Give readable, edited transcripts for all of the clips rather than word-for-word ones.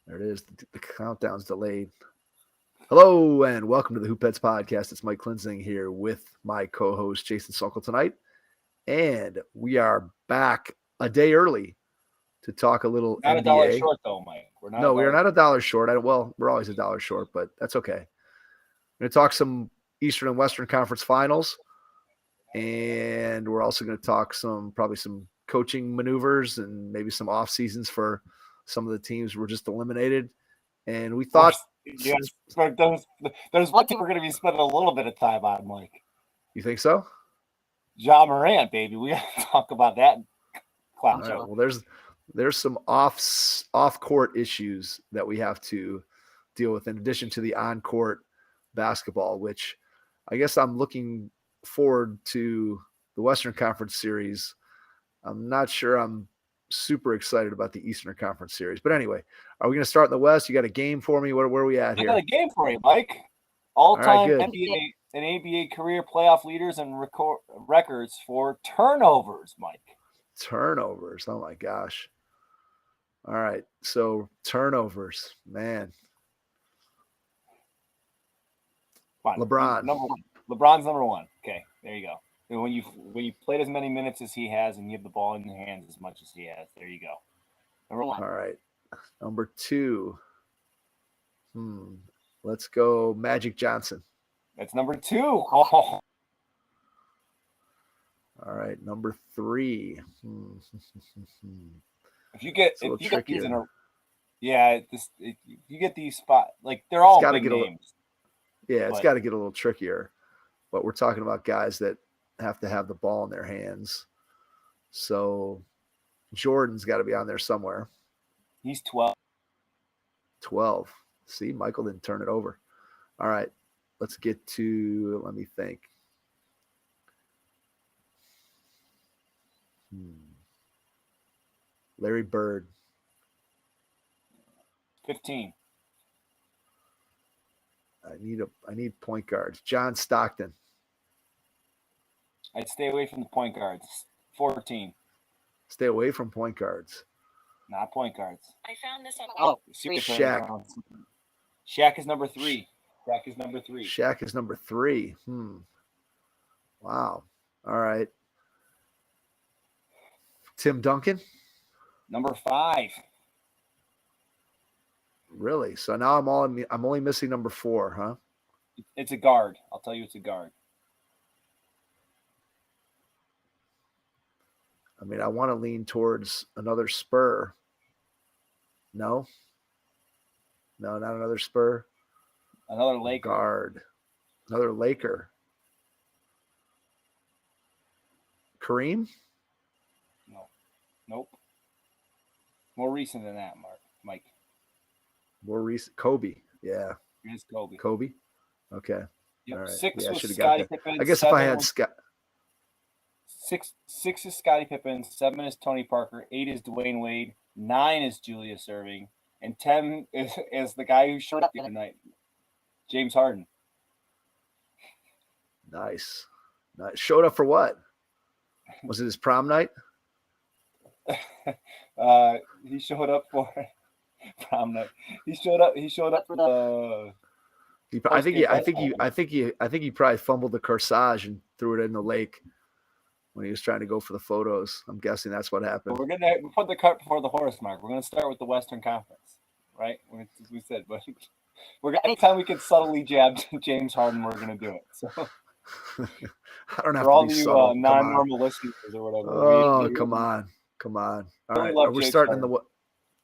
There it is. The countdown's delayed. Hello and welcome to the Hoop Pets podcast. It's Mike Klinzing here with my co-host Jason Sokol tonight, and we are back a day early to talk a little not NBA. a dollar short though, Mike. No, we are not a dollar short. Well, we're always a dollar short, but that's okay. We're going to talk some Eastern and Western Conference Finals, and we're also going to talk probably some coaching maneuvers and maybe some off seasons for some of the teams were just eliminated. And we thought, yes, there's one thing we're going to be spending a little bit of time on, Mike. You think so? Ja Morant, baby, we got to talk about that. All right, well, there's some off court issues that we have to deal with in addition to the on court basketball, which I guess I'm looking forward to the Western Conference series. I'm not sure I'm super excited about the Eastern Conference series. But anyway, are we going to start in the West? You got a game for me? Where are we at here? I got a game for you, Mike. All-time NBA and ABA career playoff leaders and records for turnovers, Mike. Turnovers. Oh, my gosh. All right. So turnovers, man. LeBron. LeBron's number one. Okay, there you go. When you played as many minutes as he has and you have the ball in your hands as much as he has, there you go. Number one. All right. Number two. Let's go Magic Johnson. That's number two. Oh. All right. Number three. If you get these in a you get these spot like they're all big names. It's got to get a little trickier. But we're talking about guys that have to have the ball in their hands. So Jordan's got to be on there somewhere. He's 12. 12. See, Michael didn't turn it over. All right. Let me think. Larry Bird. 15. I need point guards. John Stockton. I'd stay away from the point guards. 14. Stay away from point guards. Not point guards. I found this on Shaq. Shaq is number 3. Shaq is number 3. Wow. All right. Tim Duncan. Number 5. Really? So now I'm only missing number 4, huh? It's a guard. I'll tell you it's a guard. I mean, I want to lean towards another Spur. No, not another Spur. Another Laker. Guard. Another Laker. Kareem? No. Nope. More recent than that, Mike. More recent. Kobe. Yeah. It is Kobe. Kobe? Okay. Yep. All right. 6 I was should have Scottie got that. Pippen. I guess if I had Scott. 6 is Scottie Pippen. 7 is Tony Parker. 8 is Dwayne Wade. 9 is Julius Erving. And 10 is the guy who showed up the other night, James Harden. Nice. Showed up for what? Was it his prom night? He showed up for prom night. He showed up for the. I think he probably fumbled the corsage and threw it in the lake when he was trying to go for the photos. I'm guessing that's what happened. We're gonna put the cart before the horse, Mark. We're gonna start with the Western Conference, right? As we said, but anytime we can subtly jab James Harden, we're gonna do it. So I don't have for all to be you subtle. non-normal listeners or whatever. Oh, come on. All right, we're starting in the.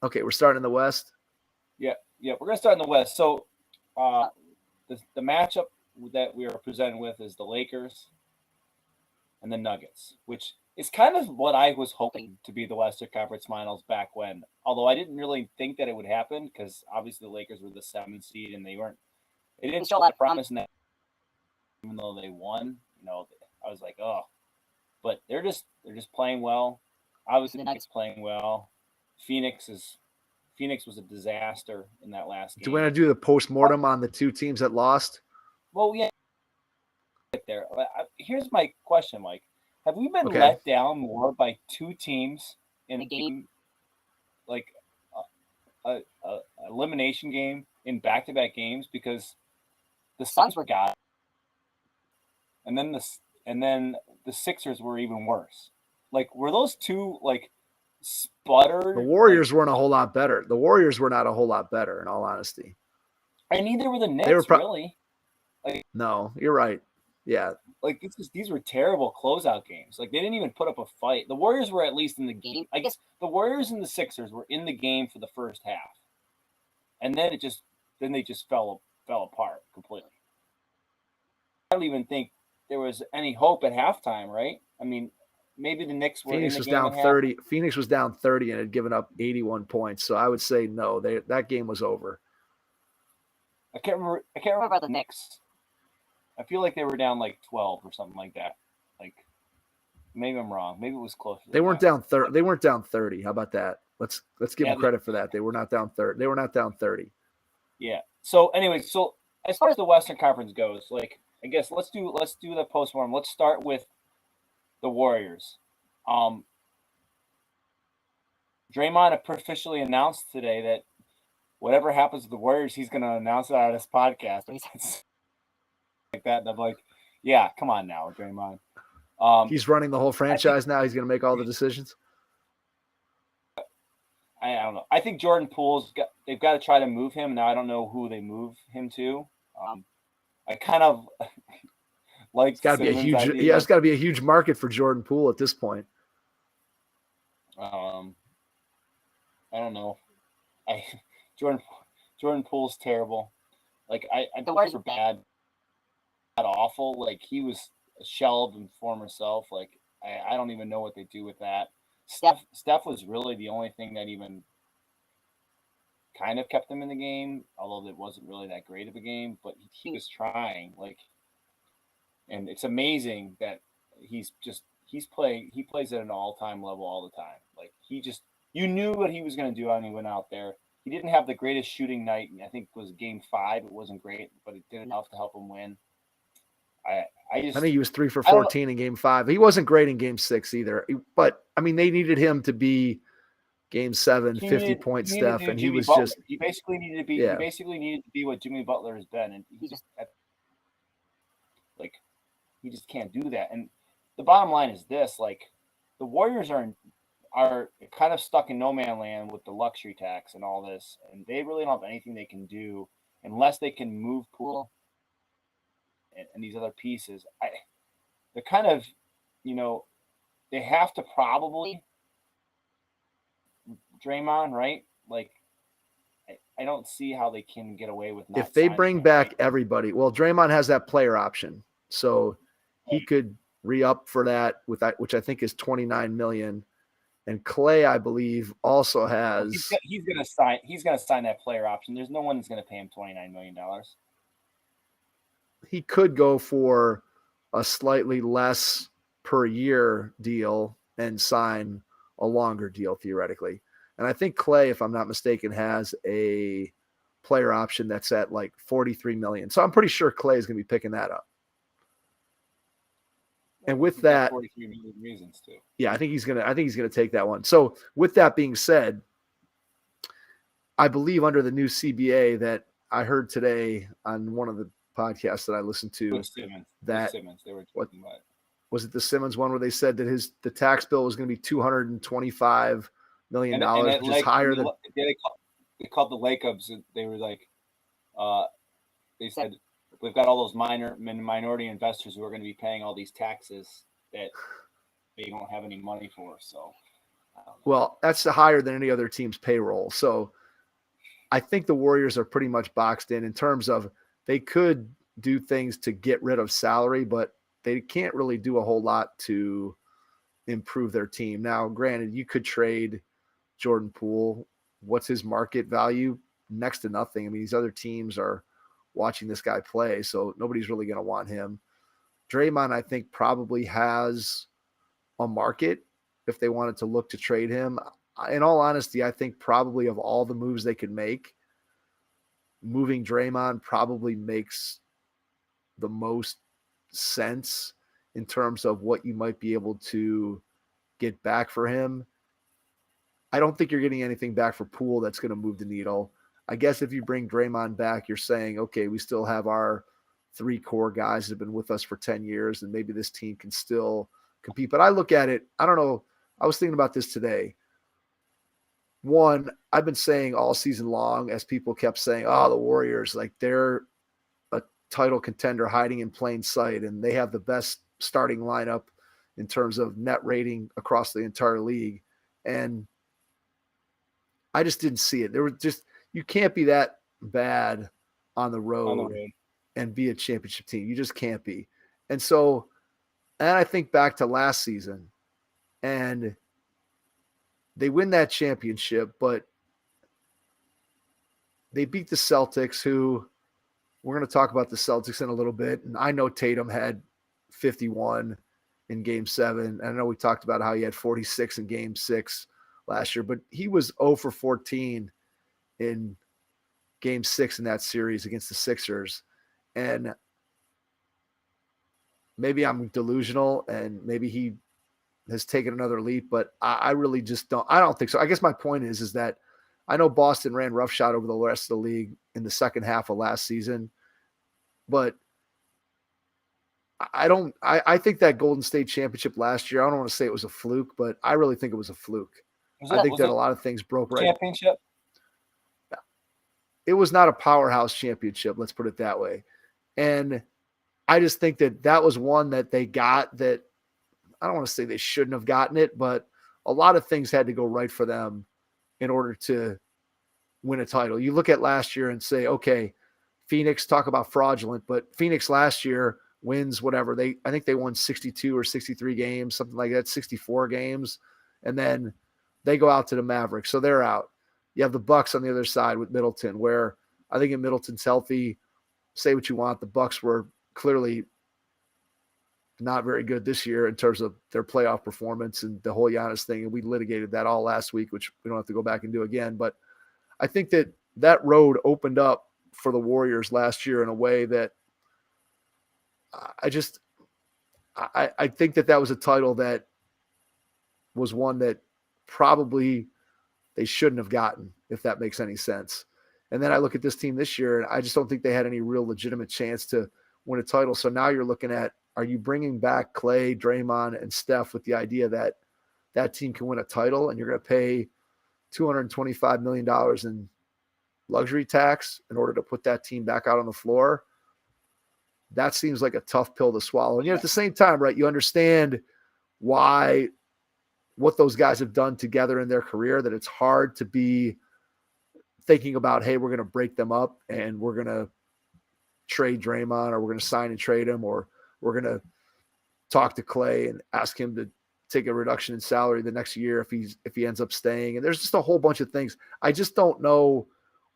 Okay, we're starting in the West. Yeah, we're gonna start in the West. So, the matchup that we are presented with is the Lakers and the Nuggets, which is kind of what I was hoping to be the Western Conference Finals back when. Although I didn't really think that it would happen because obviously the Lakers were the 7th seed and they didn't show a lot of promise in that. Even though they won, I was like, oh, but they're just playing well. Obviously, the Nuggets playing well. Phoenix was a disaster in that last game. Do we want to do the postmortem on the two teams that lost? Well, yeah. There. Here's my question, Mike. Have we been let down more by two teams in a game like a elimination game in back-to-back games because the Suns were god, and then the Sixers were even worse. Like, were those two like sputtered? The Warriors weren't a whole lot better. The Warriors were not a whole lot better, in all honesty. And neither were the Knicks, really. No, you're right. Yeah. Like, these were terrible closeout games. Like, they didn't even put up a fight. The Warriors were at least in the game. I guess the Warriors and the Sixers were in the game for the first half, and then they just fell apart completely. I don't even think there was any hope at halftime, right? I mean, maybe the Knicks were. Phoenix was down 30. Phoenix was down 30 and had given up 81 points. So I would say no. That game was over. I can't remember about the Knicks. I feel like they were down like 12 or something like that. Like, maybe I'm wrong. Maybe it was closer. They weren't down 30. They weren't down 30. How about that? Let's give them credit for that. They were not down 30. They were not down 30. Yeah. So anyway, so as far as the Western Conference goes, like, I guess let's do the postmortem. Let's start with the Warriors. Draymond officially announced today that whatever happens to the Warriors, he's going to announce it on his podcast. Like that, and I'm like, yeah, come on now, Draymond. He's running the whole franchise now. He's going to make all the decisions. I don't know. I think Jordan Poole's they've got to try to move him. Now I don't know who they move him to. I kind of like. It's got to be a huge. Yeah, it's got to be a huge market for Jordan Poole at this point. I don't know. Jordan Poole's terrible. Like the Warriors were bad. Awful. Like, he was a shell of his former self. Like, I don't even know what they do with that. Steph was really the only thing that even kind of kept him in the game, although it wasn't really that great of a game. But he was trying. Like, and it's amazing that he plays at an all-time level all the time. Like, you knew what he was going to do when he went out there. He didn't have the greatest shooting night. I think it was game 5. It wasn't great, but it did enough to help him win. I think he was 3 for 14 in game 5. He wasn't great in game 6 either. But I mean, they needed him to be game 7, 50-point Steph, and he was Butler. He basically needed to be. Yeah. He basically needed to be what Jimmy Butler has been, and he just can't do that. And the bottom line is this: like, the Warriors are kind of stuck in no man land with the luxury tax and all this, and they really don't have anything they can do unless they can move Poole and these other pieces. They're kind of, they have to probably Draymond, right? Like, I don't see how they can get away with not if they bring back everybody. Well, Draymond has that player option, so he could re-up for that with that, which I think is $29 million. And Clay, I believe, also has. He's going to sign that player option. There's no one that's going to pay him $29 million. He could go for a slightly less per year deal and sign a longer deal theoretically. And I think Clay, if I'm not mistaken, has a player option that's at like $43 million. So I'm pretty sure Clay is going to be picking that up. And with that, 43 million reasons too. Yeah, I think he's gonna take that one. So with that being said, I believe under the new CBA that I heard today on one of the podcasts that I listened to, Simmons. They were talking about. Was it the Simmons one where they said that the tax bill was going to be $225 million, which is higher than they called the Lakers. They were like, they said, we've got all those minority investors who are going to be paying all these taxes that they don't have any money for. So, well, that's higher than any other team's payroll. So I think the Warriors are pretty much boxed in terms of they could do things to get rid of salary, but they can't really do a whole lot to improve their team. Now, granted, you could trade Jordan Poole. What's his market value? Next to nothing. I mean, these other teams are watching this guy play, so nobody's really going to want him. Draymond, I think, probably has a market if they wanted to look to trade him. In all honesty, I think probably of all the moves they could make, moving Draymond probably makes the most sense in terms of what you might be able to get back for him. I don't think you're getting anything back for Poole that's going to move the needle. I guess if you bring Draymond back, you're saying, okay, we still have our 3 core guys that have been with us for 10 years, and maybe this team can still compete. But I look at it, I don't know. I was thinking about this today. One, I've been saying all season long, as people kept saying, oh, the Warriors, like they're a title contender hiding in plain sight, and they have the best starting lineup in terms of net rating across the entire league. And I just didn't see it. There was just, you can't be that bad on the road and be a championship team. You just can't be. And so, and I think back to last season, and they win that championship, but they beat the Celtics, who we're going to talk about the Celtics in a little bit. And I know Tatum had 51 in game 7. I know we talked about how he had 46 in game 6 last year, but he was 0 for 14 in game 6 in that series against the Sixers. And maybe I'm delusional and maybe he has taken another leap, but I really just I don't think so. I guess my point is that I know Boston ran roughshod over the rest of the league in the second half of last season, but I think that Golden State championship last year, I don't want to say it was a fluke, but I really think it was a fluke. I think that a lot of things broke right. Championship? It was not a powerhouse championship, let's put it that way. And I just think that was one that they got that I don't want to say they shouldn't have gotten it, but a lot of things had to go right for them in order to win a title. You look at last year and say, okay, Phoenix, talk about fraudulent, but Phoenix last year wins whatever. I think they won 62 or 63 games, something like that, 64 games. And then they go out to the Mavericks. So they're out. You have the Bucks on the other side with Middleton, where I think if Middleton's healthy, say what you want, the Bucks were clearly not very good this year in terms of their playoff performance and the whole Giannis thing. And we litigated that all last week, which we don't have to go back and do again. But I think that road opened up for the Warriors last year in a way that I think that was a title that was one that probably they shouldn't have gotten, if that makes any sense. And then I look at this team this year, and I just don't think they had any real legitimate chance to win a title. So now you're looking at, are you bringing back Clay, Draymond, and Steph with the idea that that team can win a title, and you're going to pay $225 million in luxury tax in order to put that team back out on the floor? That seems like a tough pill to swallow. And yet at the same time, right, you understand what those guys have done together in their career, that it's hard to be thinking about, hey, we're going to break them up and we're going to trade Draymond, or we're going to sign and trade him, or we're going to talk to Clay and ask him to take a reduction in salary the next year if he ends up staying. And there's just a whole bunch of things. I just don't know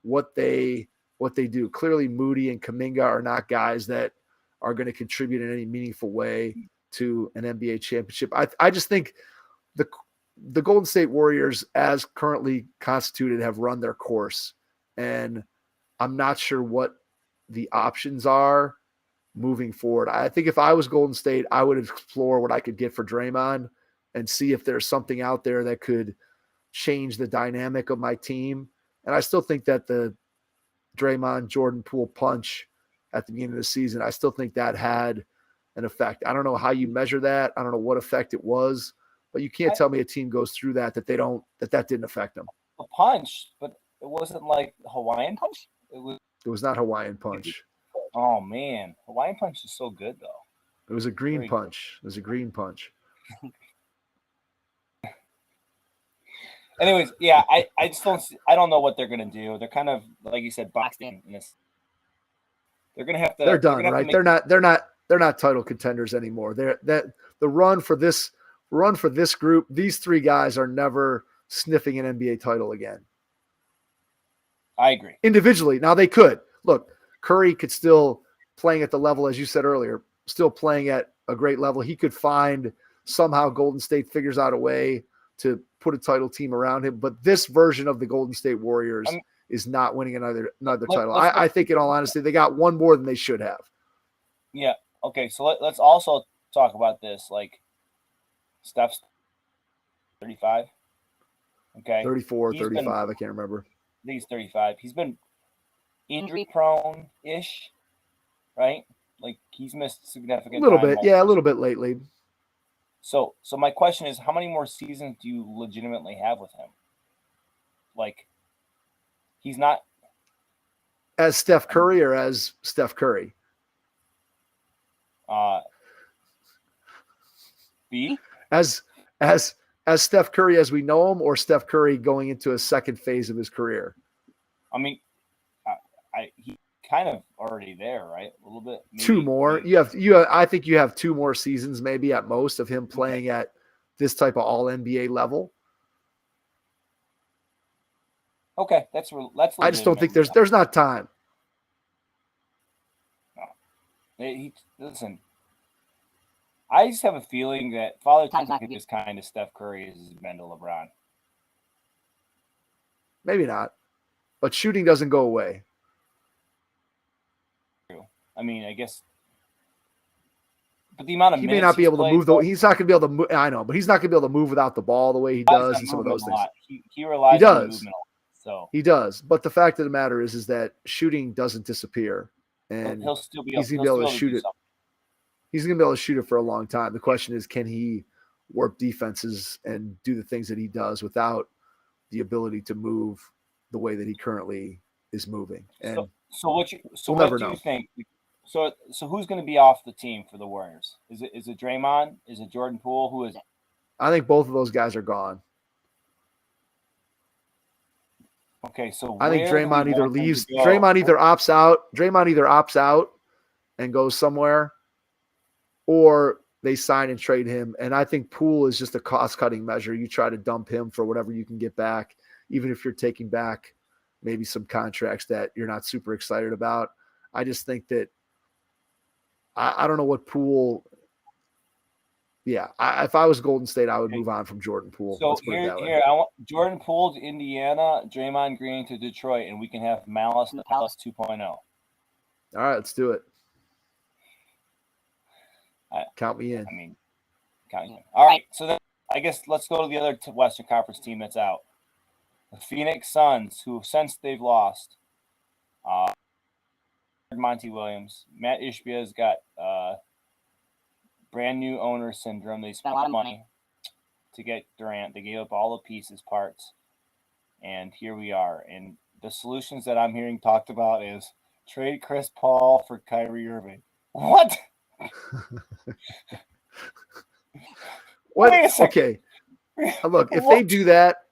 what they do. Clearly Moody and Kuminga are not guys that are going to contribute in any meaningful way to an NBA championship. I just think the Golden State Warriors, as currently constituted, have run their course, and I'm not sure what the options are moving forward. I think if I was Golden State, I would explore what I could get for Draymond and see if there's something out there that could change the dynamic of my team. And I still think that the Draymond Jordan Poole punch at the beginning of the season, I still think that had an effect. I don't know how you measure that. I don't know what effect it was, but you can't tell me a team goes through that that didn't affect them. A punch, but it wasn't like Hawaiian punch. It was not Hawaiian punch. Oh man, Hawaiian punch is so good though. It was a green punch. It was a green punch. Anyways, yeah, I just don't know what they're gonna do. They're kind of, like you said, boxing in this. They're gonna have to. They're done, right? They're not title contenders anymore. The run for this group, these 3 guys are never sniffing an NBA title again. I agree. Individually, now they could. Look, Curry could still playing at the level, as you said earlier, still playing at a great level. He could find somehow Golden State figures out a way to put a title team around him. But this version of the Golden State Warriors is not winning another title. I think, in all honesty, they got one more than they should have. Yeah. Okay. So let's also talk about this. Like, Steph's 35. Okay. 34, He's been- 35. I can't remember. I think he's 35. He's been injury prone-ish, right? Like he's missed significant A little time. bit. Yeah, a little bit lately. So my question is, how many more seasons do you legitimately have with him? Like, he's not As Steph Curry or as Steph Curry? B? As Steph Curry as we know him, or Steph Curry going into a second phase of his career? I mean, he's kind of already there, right? A little bit. Maybe, 2 more. maybe. You have. I think you have 2 more seasons, maybe at most, of him playing at this type of All NBA level. Okay, that's. I just don't think there's not time. No. Listen. I just have a feeling that Father Time's not as kind to Steph Curry as he's been to LeBron. Maybe not, but shooting doesn't go away. I mean, I guess, but the amount of he may not be able to move he's not going to be able to move. I know, but he's not going to be able to move without the ball the way he does and some of those things. He relies on movement a lot, so he does. But the fact of the matter is that shooting doesn't disappear, and he'll still be he's going to be able to shoot it. He's going to be able to shoot it for a long time. The question is, can he warp defenses and do the things that he does without the ability to move the way that he currently is moving? And so what do know. You think? So who's going to be off the team for the Warriors? Is it Draymond? Is it Jordan Poole? Who is it? I think both of those guys are gone. Okay, so I think Draymond either leaves. Draymond either opts out and goes somewhere, or they sign and trade him. And I think Poole is just a cost-cutting measure. You try to dump him for whatever you can get back, even if you're taking back maybe some contracts that you're not super excited about. I just think that I don't know what Poole. Yeah, if I was Golden State, I would move on from Jordan Poole. So here, I want Jordan Poole to Indiana, Draymond Green to Detroit, and we can have Malice and Palace 2.0. All right, let's do it. Count me in. I mean, count me in. All right, so then I guess let's go to the other Western Conference team that's out. The Phoenix Suns, who since they've lost, Monty Williams, Matt Ishbia's got brand new owner syndrome. They spent a lot of money to get Durant. They gave up all the pieces, parts, and here we are. And the solutions that I'm hearing talked about is trade Chris Paul for Kyrie Irving. What? What? Okay. Look, if they do that,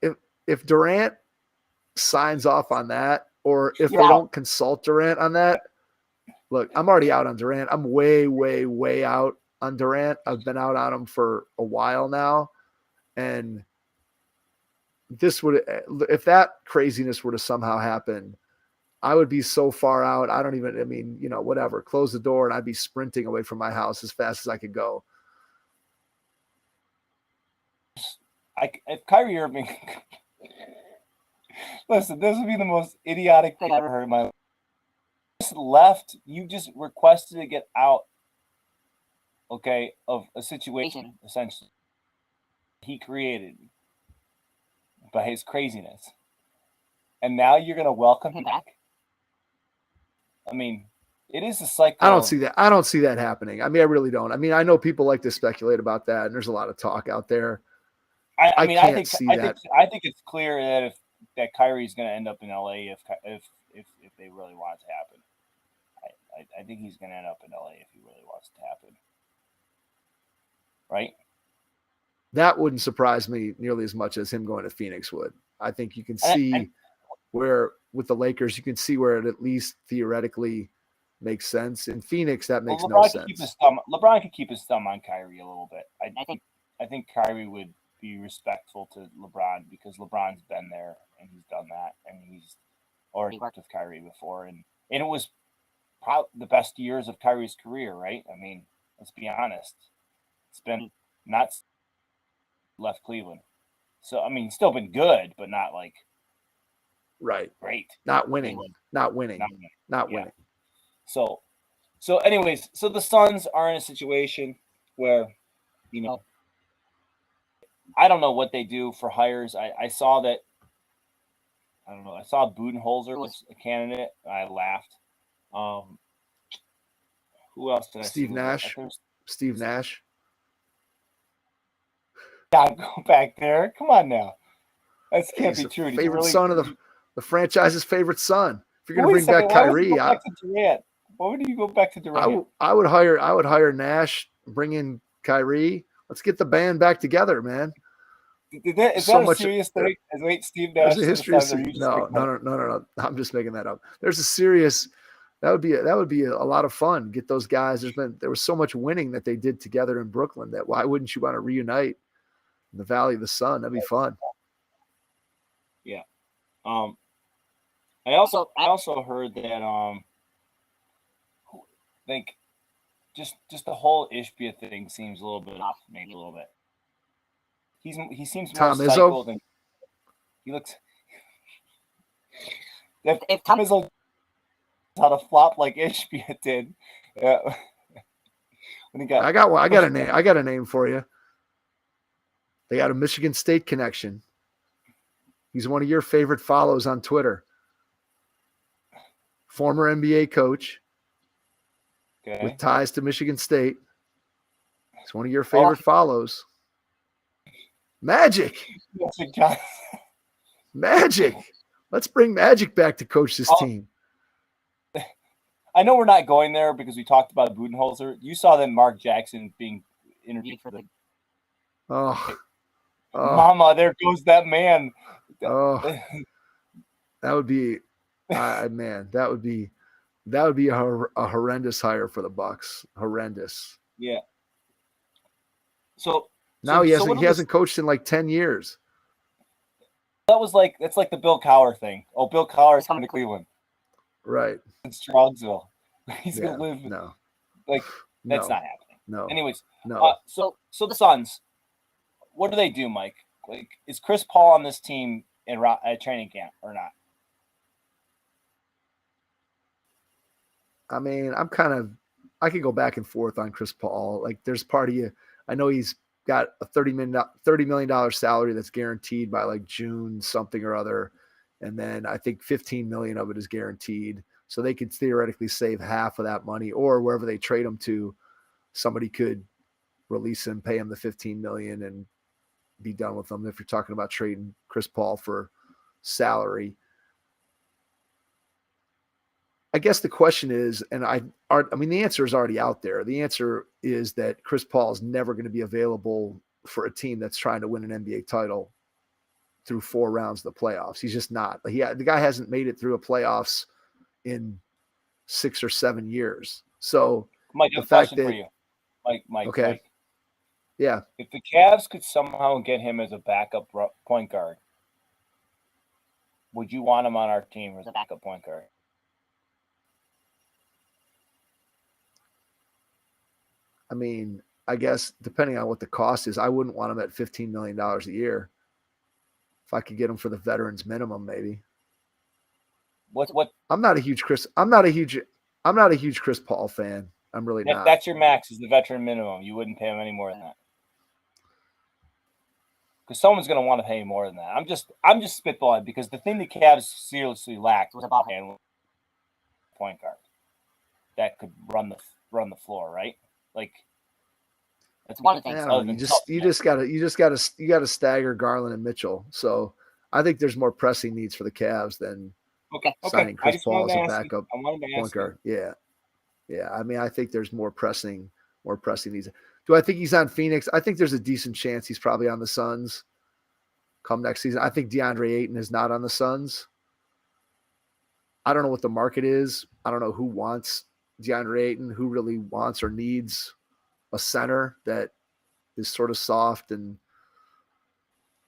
if Durant signs off on that, or if they don't consult Durant on that, look, I'm already out on Durant. I'm way, way, way out on Durant. I've been out on him for a while now. And this would, if that craziness were to somehow happen, I would be so far out. Whatever, close the door and I'd be sprinting away from my house as fast as I could go. If Kyrie Irving, listen, this would be the most idiotic thing I've ever heard in my life. You just requested to get out, okay, of a situation, essentially, he created by his craziness. And now you're going to welcome him back? I mean, it is a cycle. I don't see that happening. I mean, I really don't. I mean, I know people like to speculate about that, and there's a lot of talk out there. I think it's clear that Kyrie's going to end up in LA if they really want it to happen. I think he's going to end up in LA if he really wants it to happen. Right? That wouldn't surprise me nearly as much as him going to Phoenix would. I think you can see where with the Lakers, you can see where it at least theoretically makes sense. In Phoenix, that makes no sense. LeBron could keep his thumb on Kyrie a little bit. I think Kyrie would be respectful to LeBron because LeBron's been there and he's done that and he's already worked with Kyrie before and it was probably the best years of Kyrie's career, right? I mean, let's be honest. It's been not left Cleveland. So, I mean, he's still been good, but not like great. Not winning. So anyways, so the Suns are in a situation where, I don't know what they do for hires. I saw that. I don't know. I saw Budenholzer was a candidate. I laughed. Who else did I see? Steve Nash. Steve Nash. God, go back there. Come on now. That can't be true. Favorite son of the franchise's favorite son. If you're going to bring back Why Kyrie, would you go back to Durant? I would hire Nash, bring in Kyrie. Let's get the band back together, man. Is that a serious thing? Wait, Steve Nash. There's a history. No. I'm just making that up. There's a serious. That would be a lot of fun. Get those guys. There was so much winning that they did together in Brooklyn. That why wouldn't you want to reunite in the Valley of the Sun? That'd be fun. Yeah. I also heard that think just the whole Ishbia thing seems a little bit off, maybe a little bit. He seems more Tom psycho Izzo? than he looks. If Tom Izzo how to flop like Ishbia did, when he got I got a name. I got a name for you. They got a Michigan State connection. He's one of your favorite follows on Twitter. Former NBA coach with ties to Michigan State. It's one of your favorite follows. Magic. Magic. Let's bring Magic back to coach this team. I know we're not going there because we talked about Budenholzer. You saw that Mark Jackson being interviewed for the. Oh. Mama, there goes that man. Oh, that would be, man. That would be a horrendous hire for the Bucks. Horrendous. Yeah. So now he hasn't coached in like 10 years. That's like the Bill Cowher thing. Oh, Bill Cowher's coming to Cleveland. Right. In Strongsville. He's gonna live. No. That's not happening. No. Anyways, no. So the Suns, what do they do, Mike? Like, is Chris Paul on this team at training camp or not? I mean, I could go back and forth on Chris Paul. Like, there's part of you. I know he's got a $30 million salary that's guaranteed by like June something or other, and then I think 15 million of it is guaranteed. So they could theoretically save half of that money, or wherever they trade him to, somebody could release him, pay him the 15 million, and be done with them. If you're talking about trading Chris Paul for salary, I guess the question is, and I mean, the answer is already out there. The answer is that Chris Paul is never going to be available for a team that's trying to win an NBA title through 4 rounds of the playoffs. He's just not. The guy hasn't made it through a playoffs in 6 or 7 years. So Mike, the fact that, for you. Mike, okay. Mike. Yeah. If the Cavs could somehow get him as a backup point guard, would you want him on our team as a backup point guard? I mean, I guess depending on what the cost is, I wouldn't want him at $15 million a year. If I could get him for the veterans minimum, maybe. What? I'm not a huge Chris Paul fan. I'm really not. That's your max is the veteran minimum. You wouldn't pay him any more than that. Because someone's going to want to pay more than that. I'm just spitballing because the thing the Cavs seriously lacked was a ball handler point guard that could run the floor, right? Like, that's one of the things. You just gotta stagger Garland and Mitchell. So I think there's more pressing needs for the Cavs than signing Chris Paul as a backup point guard. Yeah. I mean, I think there's more pressing needs. Do I think he's on Phoenix? I think there's a decent chance he's probably on the Suns come next season. I think DeAndre Ayton is not on the Suns. I don't know what the market is. I don't know who wants DeAndre Ayton, who really wants or needs a center that is sort of soft and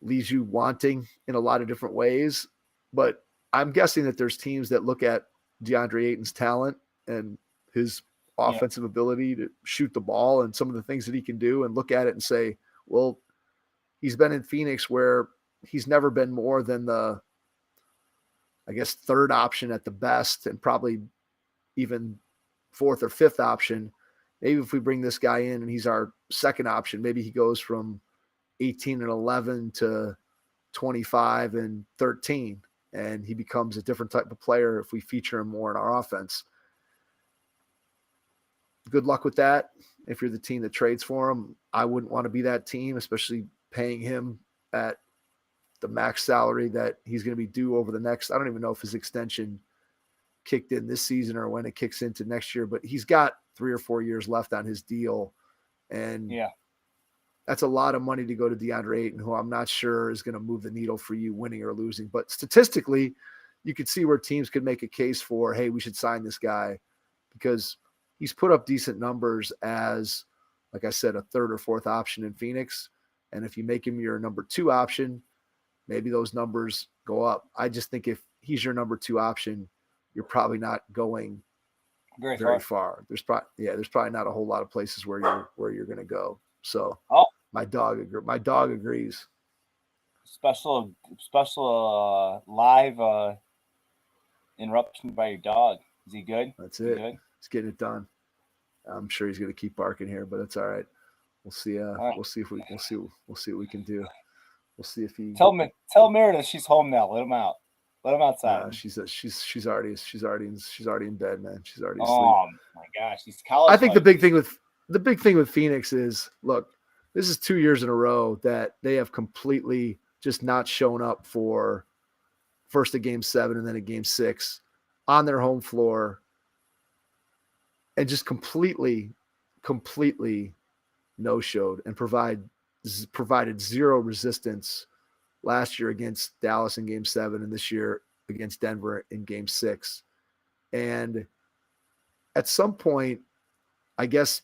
leaves you wanting in a lot of different ways. But I'm guessing that there's teams that look at DeAndre Ayton's talent and his offensive ability to shoot the ball and some of the things that he can do and look at it and say, well, he's been in Phoenix where he's never been more than the, I guess, 3rd option at the best and probably even 4th or 5th option. Maybe if we bring this guy in and he's our 2nd option, maybe he goes from 18 and 11 to 25 and 13, and he becomes a different type of player if we feature him more in our offense. Good luck with that. If you're the team that trades for him, I wouldn't want to be that team, especially paying him at the max salary that he's going to be due over the next. I don't even know if his extension kicked in this season or when it kicks into next year, but he's got 3 or 4 years left on his deal. And that's a lot of money to go to DeAndre Ayton, who I'm not sure is going to move the needle for you winning or losing. But statistically, you could see where teams could make a case for, hey, we should sign this guy because he's put up decent numbers as, like I said, a third or fourth option in Phoenix. And if you make him your number 2 option, maybe those numbers go up. I just think if he's your number 2 option, you're probably not going very far. There's probably not a whole lot of places where you're going to go. So my dog agrees. Special live interruption by your dog. Is he good? That's it. He's getting it done. I'm sure he's going to keep barking here, but it's all right. We'll see. We'll see what we can do. We'll see if he. Tell Meredith she's home now. Let him out. Let him outside. She's already in bed, man. She's already asleep. Oh my gosh, he's college. I think the big thing with Phoenix is, look, this is 2 years in a row that they have completely just not shown up for first a Game 7 and then a Game 6 on their home floor, and just completely no-showed and provided zero resistance last year against Dallas in Game 7 and this year against Denver in Game 6. And at some point, I guess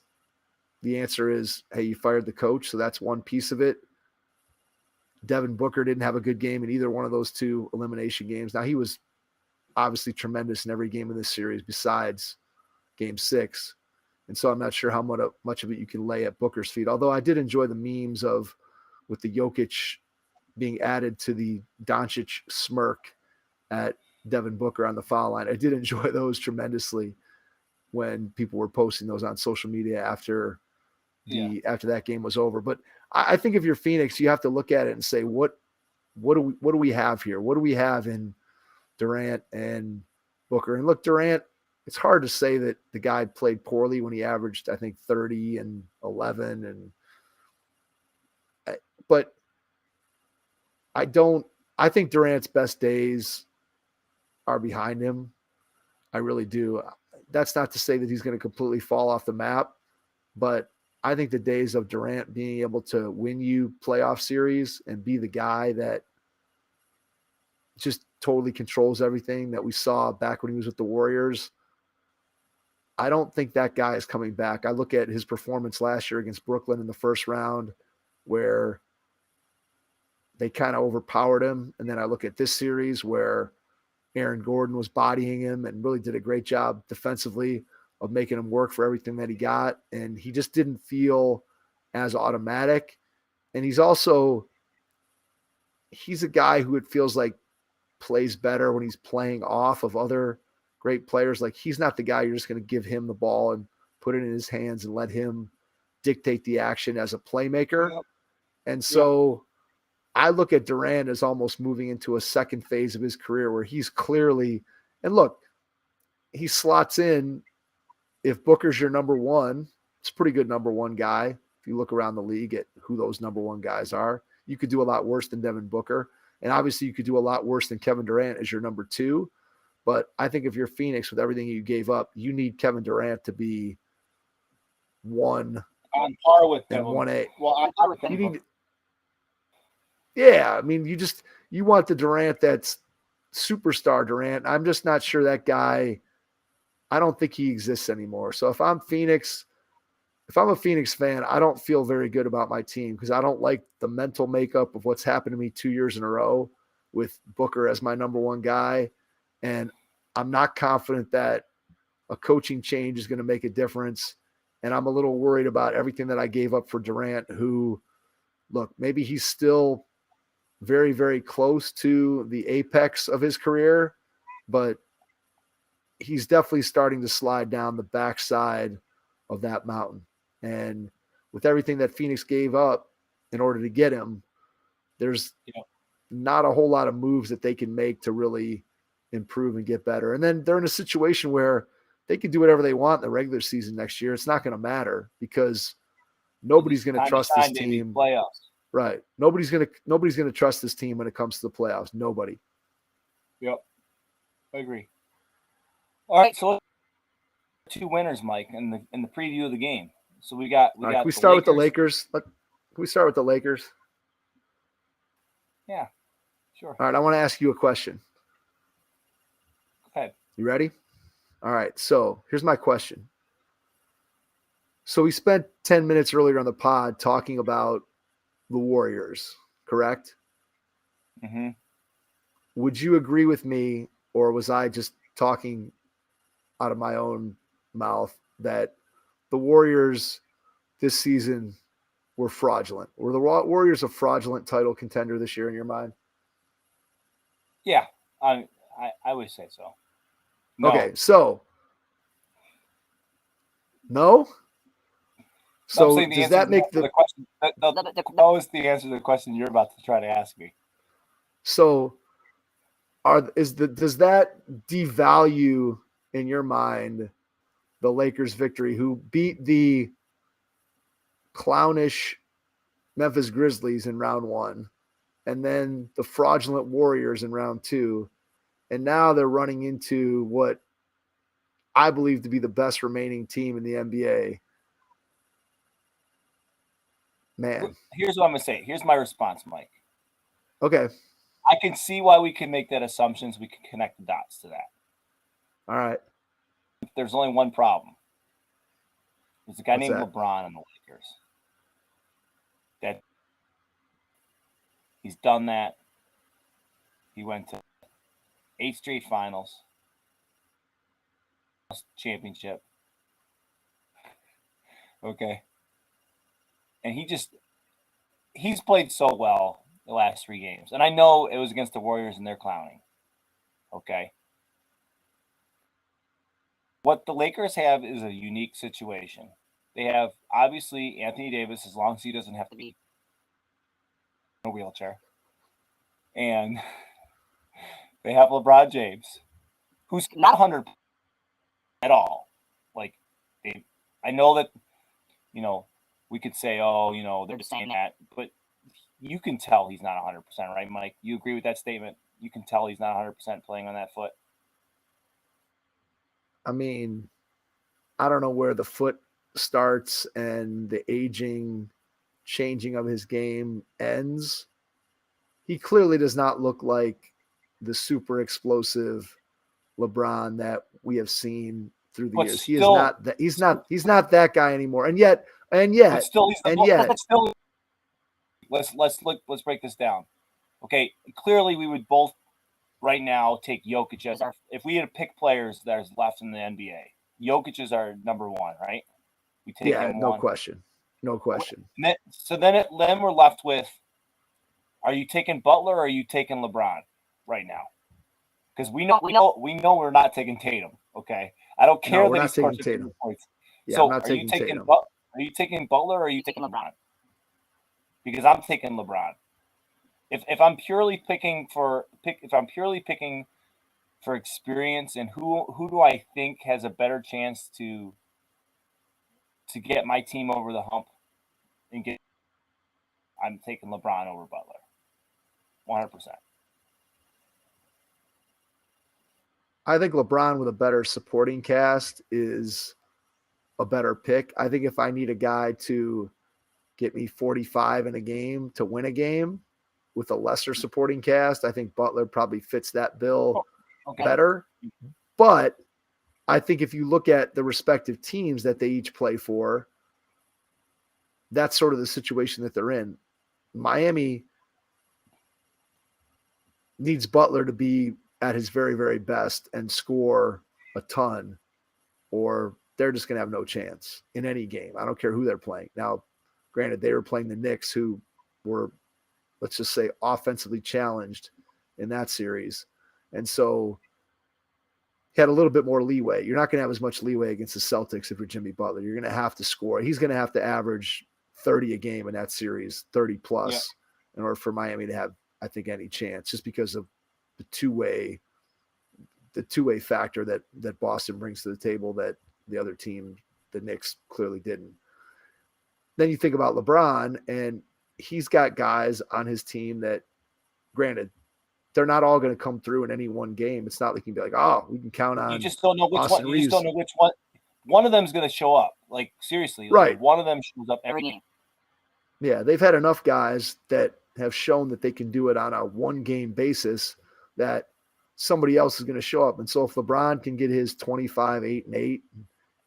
the answer is, hey, you fired the coach, so that's one piece of it. Devin Booker didn't have a good game in either one of those 2 elimination games. Now, he was obviously tremendous in every game in this series besides Game 6. And so I'm not sure how much of it you can lay at Booker's feet, although I did enjoy the memes with the Jokic being added to the Doncic smirk at Devin Booker on the foul line. I did enjoy those tremendously when people were posting those on social media after that game was over. But I think if you're Phoenix, you have to look at it and say, what do we have here? What do we have in Durant and Booker? And look, Durant, it's hard to say that the guy played poorly when he averaged, I think, 30 and 11. But I think Durant's best days are behind him. I really do. That's not to say that he's going to completely fall off the map, but I think the days of Durant being able to win you playoff series and be the guy that just totally controls everything that we saw back when he was with the Warriors, I don't think that guy is coming back. I look at his performance last year against Brooklyn in the first round where they kind of overpowered him. And then I look at this series where Aaron Gordon was bodying him and really did a great job defensively of making him work for everything that he got. And he just didn't feel as automatic. And he's a guy who it feels like plays better when he's playing off of other great players. Like, he's not the guy you're just going to give him the ball and put it in his hands and let him dictate the action as a playmaker. Yep. And so I look at Durant as almost moving into a second phase of his career where he's clearly, and look, he slots in. If Booker's your number 1, it's a pretty good number 1 guy. If you look around the league at who those number 1 guys are, you could do a lot worse than Devin Booker. And obviously you could do a lot worse than Kevin Durant as your number 2. But I think if you're Phoenix with everything you gave up, you need Kevin Durant to be 1 on par with them. 1A. Well, on par with them. Yeah, I mean, you want the Durant that's superstar Durant. I'm just not sure that guy. I don't think he exists anymore. So if I'm a Phoenix fan, I don't feel very good about my team because I don't like the mental makeup of what's happened to me 2 years in a row with Booker as my number 1 guy. And I'm not confident that a coaching change is going to make a difference. And I'm a little worried about everything that I gave up for Durant, who, look, maybe he's still very, very close to the apex of his career, but he's definitely starting to slide down the backside of that mountain. And with everything that Phoenix gave up in order to get him, there's not a whole lot of moves that they can make to really improve and get better. And then they're in a situation where they can do whatever they want in the regular season next year. It's not going to matter because nobody's going to trust this team. Playoffs. Right. Nobody's going to trust this team when it comes to the playoffs. Nobody. Yep. I agree. All right, so 2 winners, Mike, in the preview of the game. So we got. Can we start with the Lakers? Can we start with the Lakers? Yeah, sure. All right, I want to ask you a question. Okay. You ready? All right. So here's my question. So we spent 10 minutes earlier on the pod talking about the Warriors, correct? Mm-hmm. Would you agree with me, or was I just talking out of my own mouth that the Warriors this season were fraudulent? Were the Warriors a fraudulent title contender this year in your mind? Yeah, I would say so. No. Okay, so no? So does that make the question? That was the answer to the question you're about to try to ask me. So does that devalue in your mind the Lakers' victory, who beat the clownish Memphis Grizzlies in round 1, and then the fraudulent Warriors in round 2, and now they're running into what I believe to be the best remaining team in the NBA? Man. Here's what I'm going to say. Here's my response, Mike. Okay. I can see why we can make that assumption. We can connect the dots to that. All right. There's only one problem. There's a guy named LeBron in the Lakers. That he's done that. He went to 8 straight finals. Championship. Okay. And he's played so well the last 3 games. And I know it was against the Warriors and they're clowning. Okay. What the Lakers have is a unique situation. They have, obviously, Anthony Davis, as long as he doesn't have to be in a wheelchair. And they have LeBron James, who's not 100% at all. Like, I know that, we could say, they're just saying that, but you can tell he's not 100%, right, Mike? You agree with that statement? You can tell he's not 100% playing on that foot. I mean, I don't know where the foot starts and the changing of his game ends. He clearly does not look like the super explosive LeBron that we have seen through the years. He is not that. He's not that guy anymore. And yet, let's break this down. Okay, clearly we would both right now take Jokic as if we had to pick players that is left in the NBA. Jokic is our number 1, right? We take him no one. question. No question. Then we're left with, are you taking Butler or are you taking LeBron right now? Because we know we're not taking Tatum. Okay, I don't care that he's taking Tatum. Yeah, so I'm not taking Tatum. Are you taking Butler or are you taking LeBron? Because I'm taking LeBron. If I'm purely picking for experience and who do I think has a better chance to get my team over the hump and I'm taking LeBron over Butler. 100%. I think LeBron with a better supporting cast is a better pick. I think if I need a guy to get me 45 in a game to win a game with a lesser supporting cast, I think Butler probably fits that bill better. But I think if you look at the respective teams that they each play for, that's sort of the situation that they're in. Miami needs Butler to be at his very, very best and score a ton, or they're just going to have no chance in any game. I don't care who they're playing. Now, granted, they were playing the Knicks, who were, let's just say, offensively challenged in that series. And so he had a little bit more leeway. You're not going to have as much leeway against the Celtics if you're Jimmy Butler. You're going to have to score. He's going to have to average 30 a game in that series, 30 plus, in order for Miami to have, I think, any chance, just because of the two-way factor that Boston brings to the table that the other team, the Knicks, clearly didn't. Then you think about LeBron, and he's got guys on his team that, granted, they're not all going to come through in any one game. It's not like you can be like, oh, we can count on. You just don't know which Austin one. Reeves. You just don't know which one. One of them's going to show up. Like, seriously, right? Like, one of them shows up every game. Yeah, they've had enough guys that have shown that they can do it on a one-game basis that somebody else is going to show up. And so if LeBron can get his 25, 8, and 8,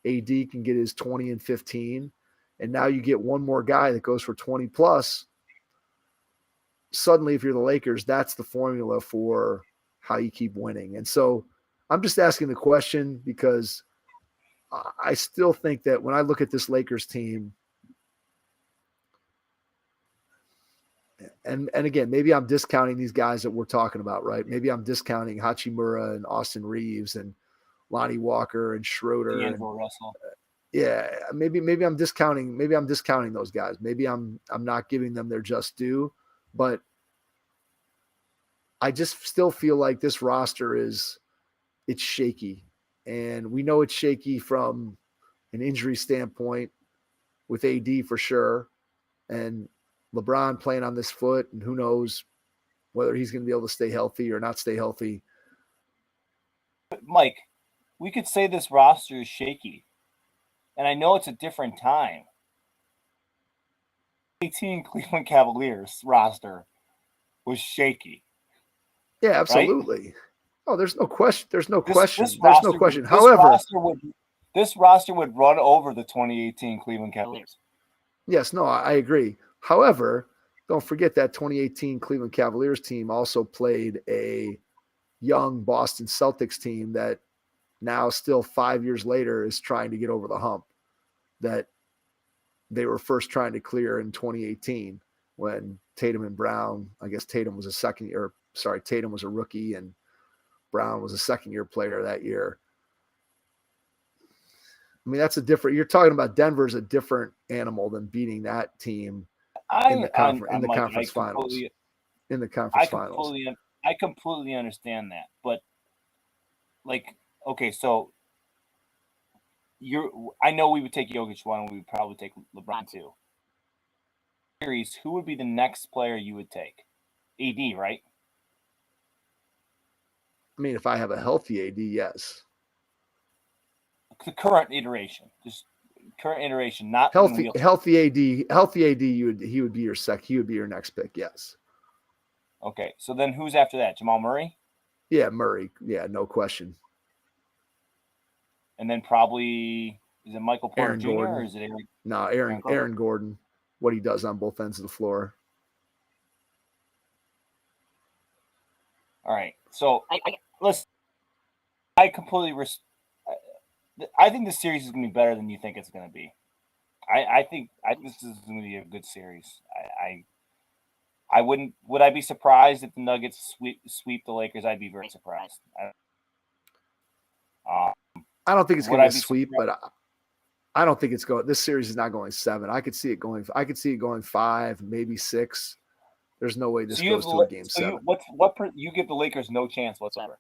AD can get his 20 and 15, and now you get one more guy that goes for 20 plus, suddenly if you're the Lakers, that's the formula for how you keep winning. And so I'm just asking the question because I still think that when I look at this Lakers team, and again, maybe I'm discounting these guys that we're talking about, right? Maybe I'm discounting Hachimura and Austin Reeves and Lonnie Walker and Schroeder and Russell. Yeah, maybe I'm discounting those guys. Maybe I'm not giving them their just due, but I just still feel like this roster it's shaky. And we know it's shaky from an injury standpoint with AD for sure. And LeBron playing on this foot, and who knows whether he's going to be able to stay healthy or not stay healthy. Mike, we could say this roster is shaky. And I know it's a different time. 18 Cleveland Cavaliers roster was shaky. Yeah, absolutely. Right? Oh, there's no question. There's no question. This roster would run over the 2018 Cleveland Cavaliers. Yes, no, I agree. However, don't forget that 2018 Cleveland Cavaliers team also played a young Boston Celtics team that now still 5 years later is trying to get over the hump that they were first trying to clear in 2018 when Tatum and Brown, I guess Tatum was a rookie and Brown was a second-year player that year. I mean, you're talking about Denver's a different animal than beating that team in the conference finals. I completely understand that, but okay, so I know we would take Jokic one, and we would probably take LeBron two. Series, who would be the next player you would take? AD, right? I mean, if I have a healthy AD, yes. The current iteration, not healthy AD. He would be your next pick, yes. Okay, so then who's after that? Jamal Murray? Yeah, Murray. Yeah, no question. And then probably is it Michael Porter Aaron Jr. Gordon. Or is it Aaron? No, Aaron Gordon. What he does on both ends of the floor. All right, so listen. I completely. I think this series is going to be better than you think it's going to be. I think this is going to be a good series. I wouldn't. Would I be surprised if the Nuggets sweep the Lakers? I'd be very surprised. I don't think it's going to sweep, but I don't think it's going. This series is not going 7. I could see it going 5, maybe 6. There's no way this goes to a game 7. You give the Lakers no chance whatsoever.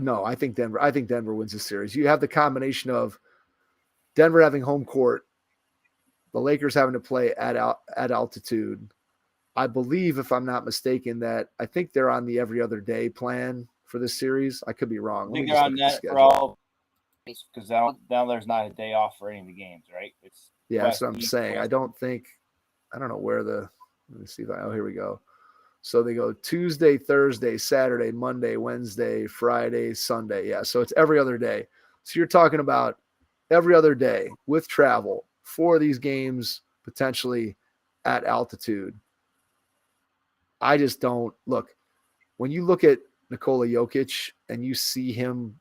No, I think Denver wins the series. You have the combination of Denver having home court, the Lakers having to play at altitude. I believe, if I'm not mistaken, that I think they're on the every other day plan for this series. I could be wrong. I think they're on that for all, because now there's not a day off for any of the games, right? That's what I'm saying. I don't know where let me see here we go. So they go Tuesday, Thursday, Saturday, Monday, Wednesday, Friday, Sunday. Yeah, so it's every other day. So you're talking about every other day with travel for these games potentially at altitude. I just don't look. When you look at Nikola Jokic and you see him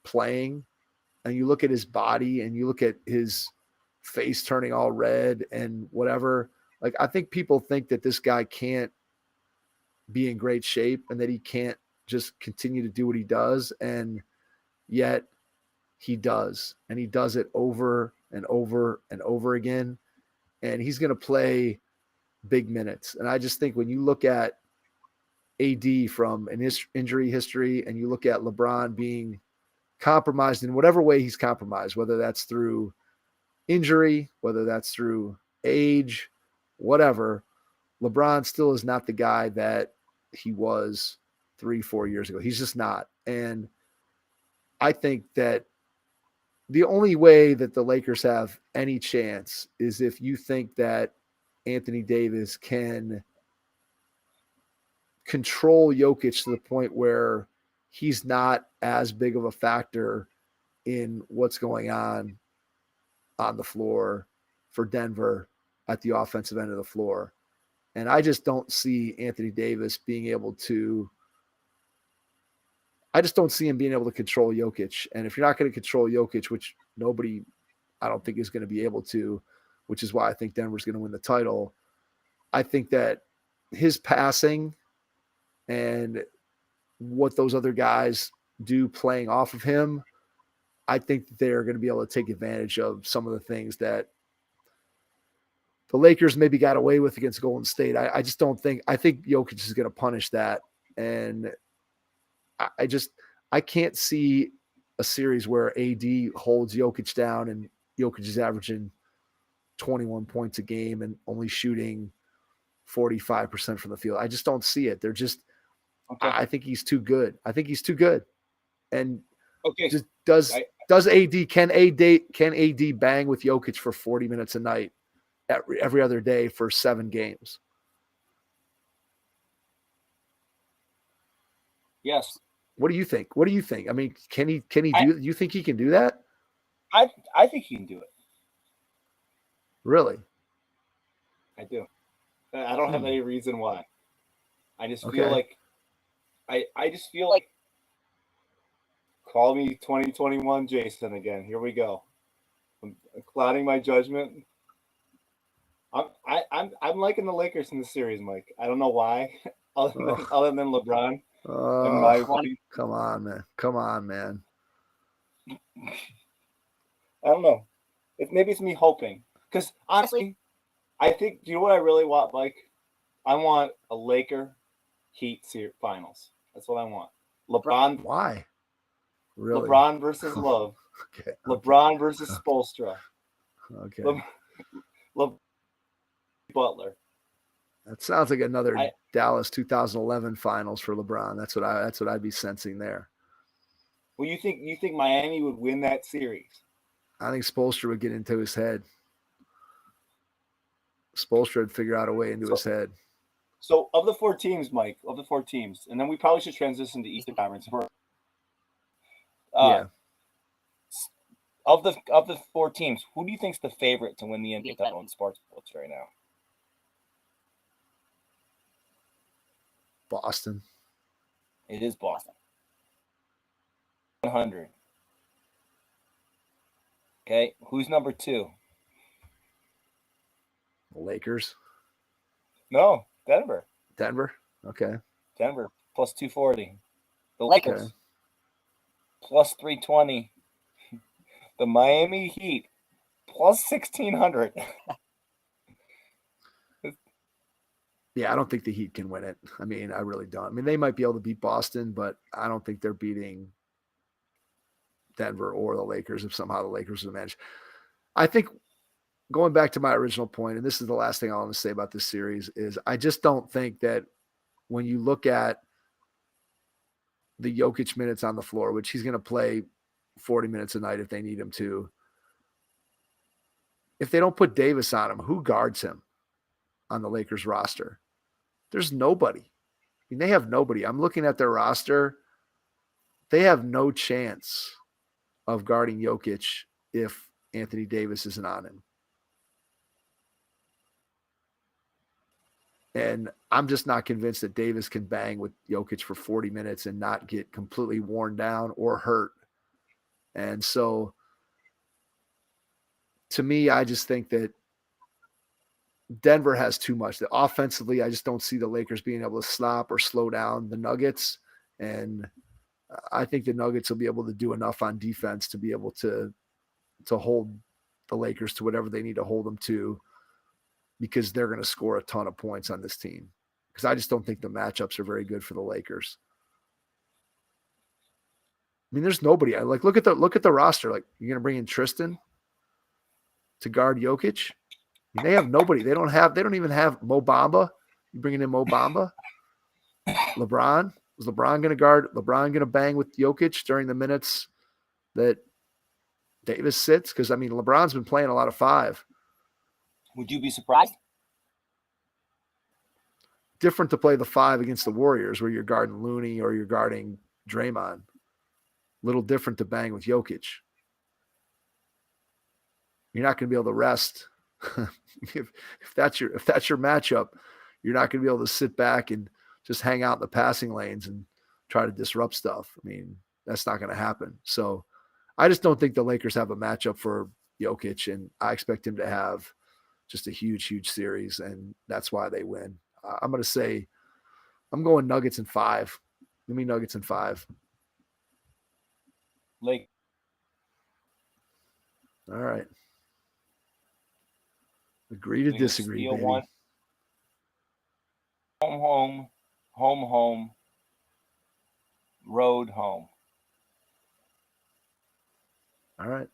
playing and you look at his body and you look at his face turning all red and whatever, I think people think that this guy can't be in great shape and that he can't just continue to do what he does. And yet he does. And he does it over and over and over again. And he's going to play big minutes. And I just think when you look at AD from an injury history and you look at LeBron being compromised in whatever way he's compromised, whether that's through injury, whether that's through age, whatever, LeBron still is not the guy that he was 3-4 years ago. He's just not. And I think that the only way that the Lakers have any chance is if you think that Anthony Davis can control Jokic to the point where he's not as big of a factor in what's going on the floor for Denver at the offensive end of the floor. And I just don't see Anthony Davis being able to – I just don't see him being able to control Jokic. And if you're not going to control Jokic, which nobody I don't think is going to be able to, which is why I think Denver's going to win the title, I think that his passing and what those other guys do playing off of him, I think that they're going to be able to take advantage of some of the things that the Lakers maybe got away with against Golden State. I just don't think – I think Jokic is going to punish that. And I can't see a series where AD holds Jokic down and Jokic is averaging 21 points a game and only shooting 45% from the field. I just don't see it. They're just – I think he's too good. And just does AD – can AD bang with Jokic for 40 minutes a night every other day for 7 games? Yes. What do you think? I mean, can he do? You think he can do that? I think he can do it. Really? I do. I don't have any reason why. I just feel like I just feel like call me 2021 Jason again. Here we go. I'm clouding my judgment. I'm liking the Lakers in the series, Mike. I don't know why, other than LeBron. Come on, man. I don't know. Maybe it's me hoping. Because honestly, I think, do you know what I really want, Mike? I want a Laker Heat finals. That's what I want. LeBron. Why? Really? LeBron versus Love. Okay. LeBron versus Spoelstra. Okay. Butler. That sounds like another Dallas 2011 finals for LeBron. That's what I'd be sensing there. Well, you think Miami would win that series? I think Spoelstra would get into his head. Spoelstra would figure out a way into his head. So of the 4 teams, Mike, and then we probably should transition to Eastern Conference. Yeah. Of the 4 teams, who do you think's the favorite to win the NBA title in sports books right now? Boston. It is Boston. 100. Okay, who's number 2? The Lakers. No, Denver. Okay. Denver plus 240. The Lakers plus 320. The Miami Heat plus 1600. Yeah, I don't think the Heat can win it. I mean, I really don't. I mean, they might be able to beat Boston, but I don't think they're beating Denver or the Lakers if somehow the Lakers are the manage. I think going back to my original point, and this is the last thing I want to say about this series, is I just don't think that when you look at the Jokic minutes on the floor, which he's going to play 40 minutes a night if they need him to, if they don't put Davis on him, who guards him on the Lakers roster? There's nobody. I mean, they have nobody. I'm looking at their roster. They have no chance of guarding Jokic if Anthony Davis isn't on him. And I'm just not convinced that Davis can bang with Jokic for 40 minutes and not get completely worn down or hurt. And so, to me, I just think that Denver has too much. Offensively, I just don't see the Lakers being able to stop or slow down the Nuggets. And I think the Nuggets will be able to do enough on defense to be able to hold the Lakers to whatever they need to hold them to, because they're going to score a ton of points on this team. Because I just don't think the matchups are very good for the Lakers. I mean, there's nobody. I like look at the roster. Like, you're going to bring in Tristan to guard Jokic. I mean, they have nobody. They don't even have Mo Bamba. You bringing in Mo Bamba? LeBron? Was LeBron going to guard? LeBron going to bang with Jokic during the minutes that Davis sits? Because, I mean, LeBron's been playing a lot of 5. Would you be surprised? Different to play the 5 against the Warriors where you're guarding Looney or you're guarding Draymond. Little different to bang with Jokic. You're not going to be able to rest. if that's your matchup, you're not going to be able to sit back and just hang out in the passing lanes and try to disrupt stuff. I mean, that's not going to happen. So I just don't think the Lakers have a matchup for Jokic, and I expect him to have just a huge, huge series, and that's why they win. I'm going to say I'm going Nuggets in 5. Give me Nuggets in 5. Lake. All right. Agree to disagree, baby. One. Home, road, home. All right.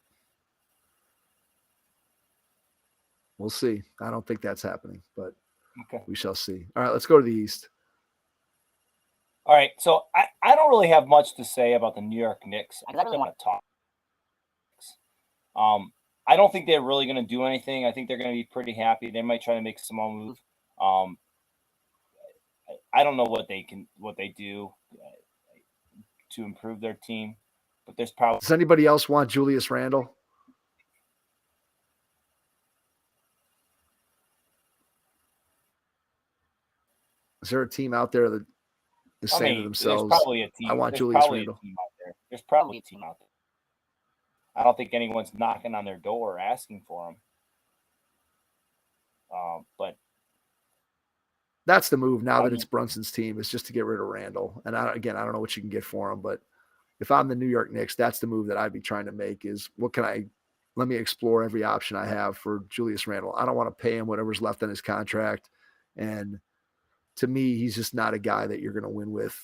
We'll see. I don't think that's happening, but we shall see. All right, let's go to the East. All right, so I don't really have much to say about the New York Knicks. I really want to talk. I don't think they're really going to do anything. I think they're going to be pretty happy. They might try to make a small move. I don't know what they do to improve their team, but there's probably. Does anybody else want Julius Randle? Is there a team out there that is saying to themselves, there's probably a team. I want Julius Randle? There's probably a team out there. I don't think anyone's knocking on their door asking for him. But that's the move now that it's Brunson's team, is just to get rid of Randle. And I don't know what you can get for him, but if I'm the New York Knicks, that's the move that I'd be trying to make is let me explore every option I have for Julius Randle. I don't want to pay him whatever's left on his contract. And to me, he's just not a guy that you're going to win with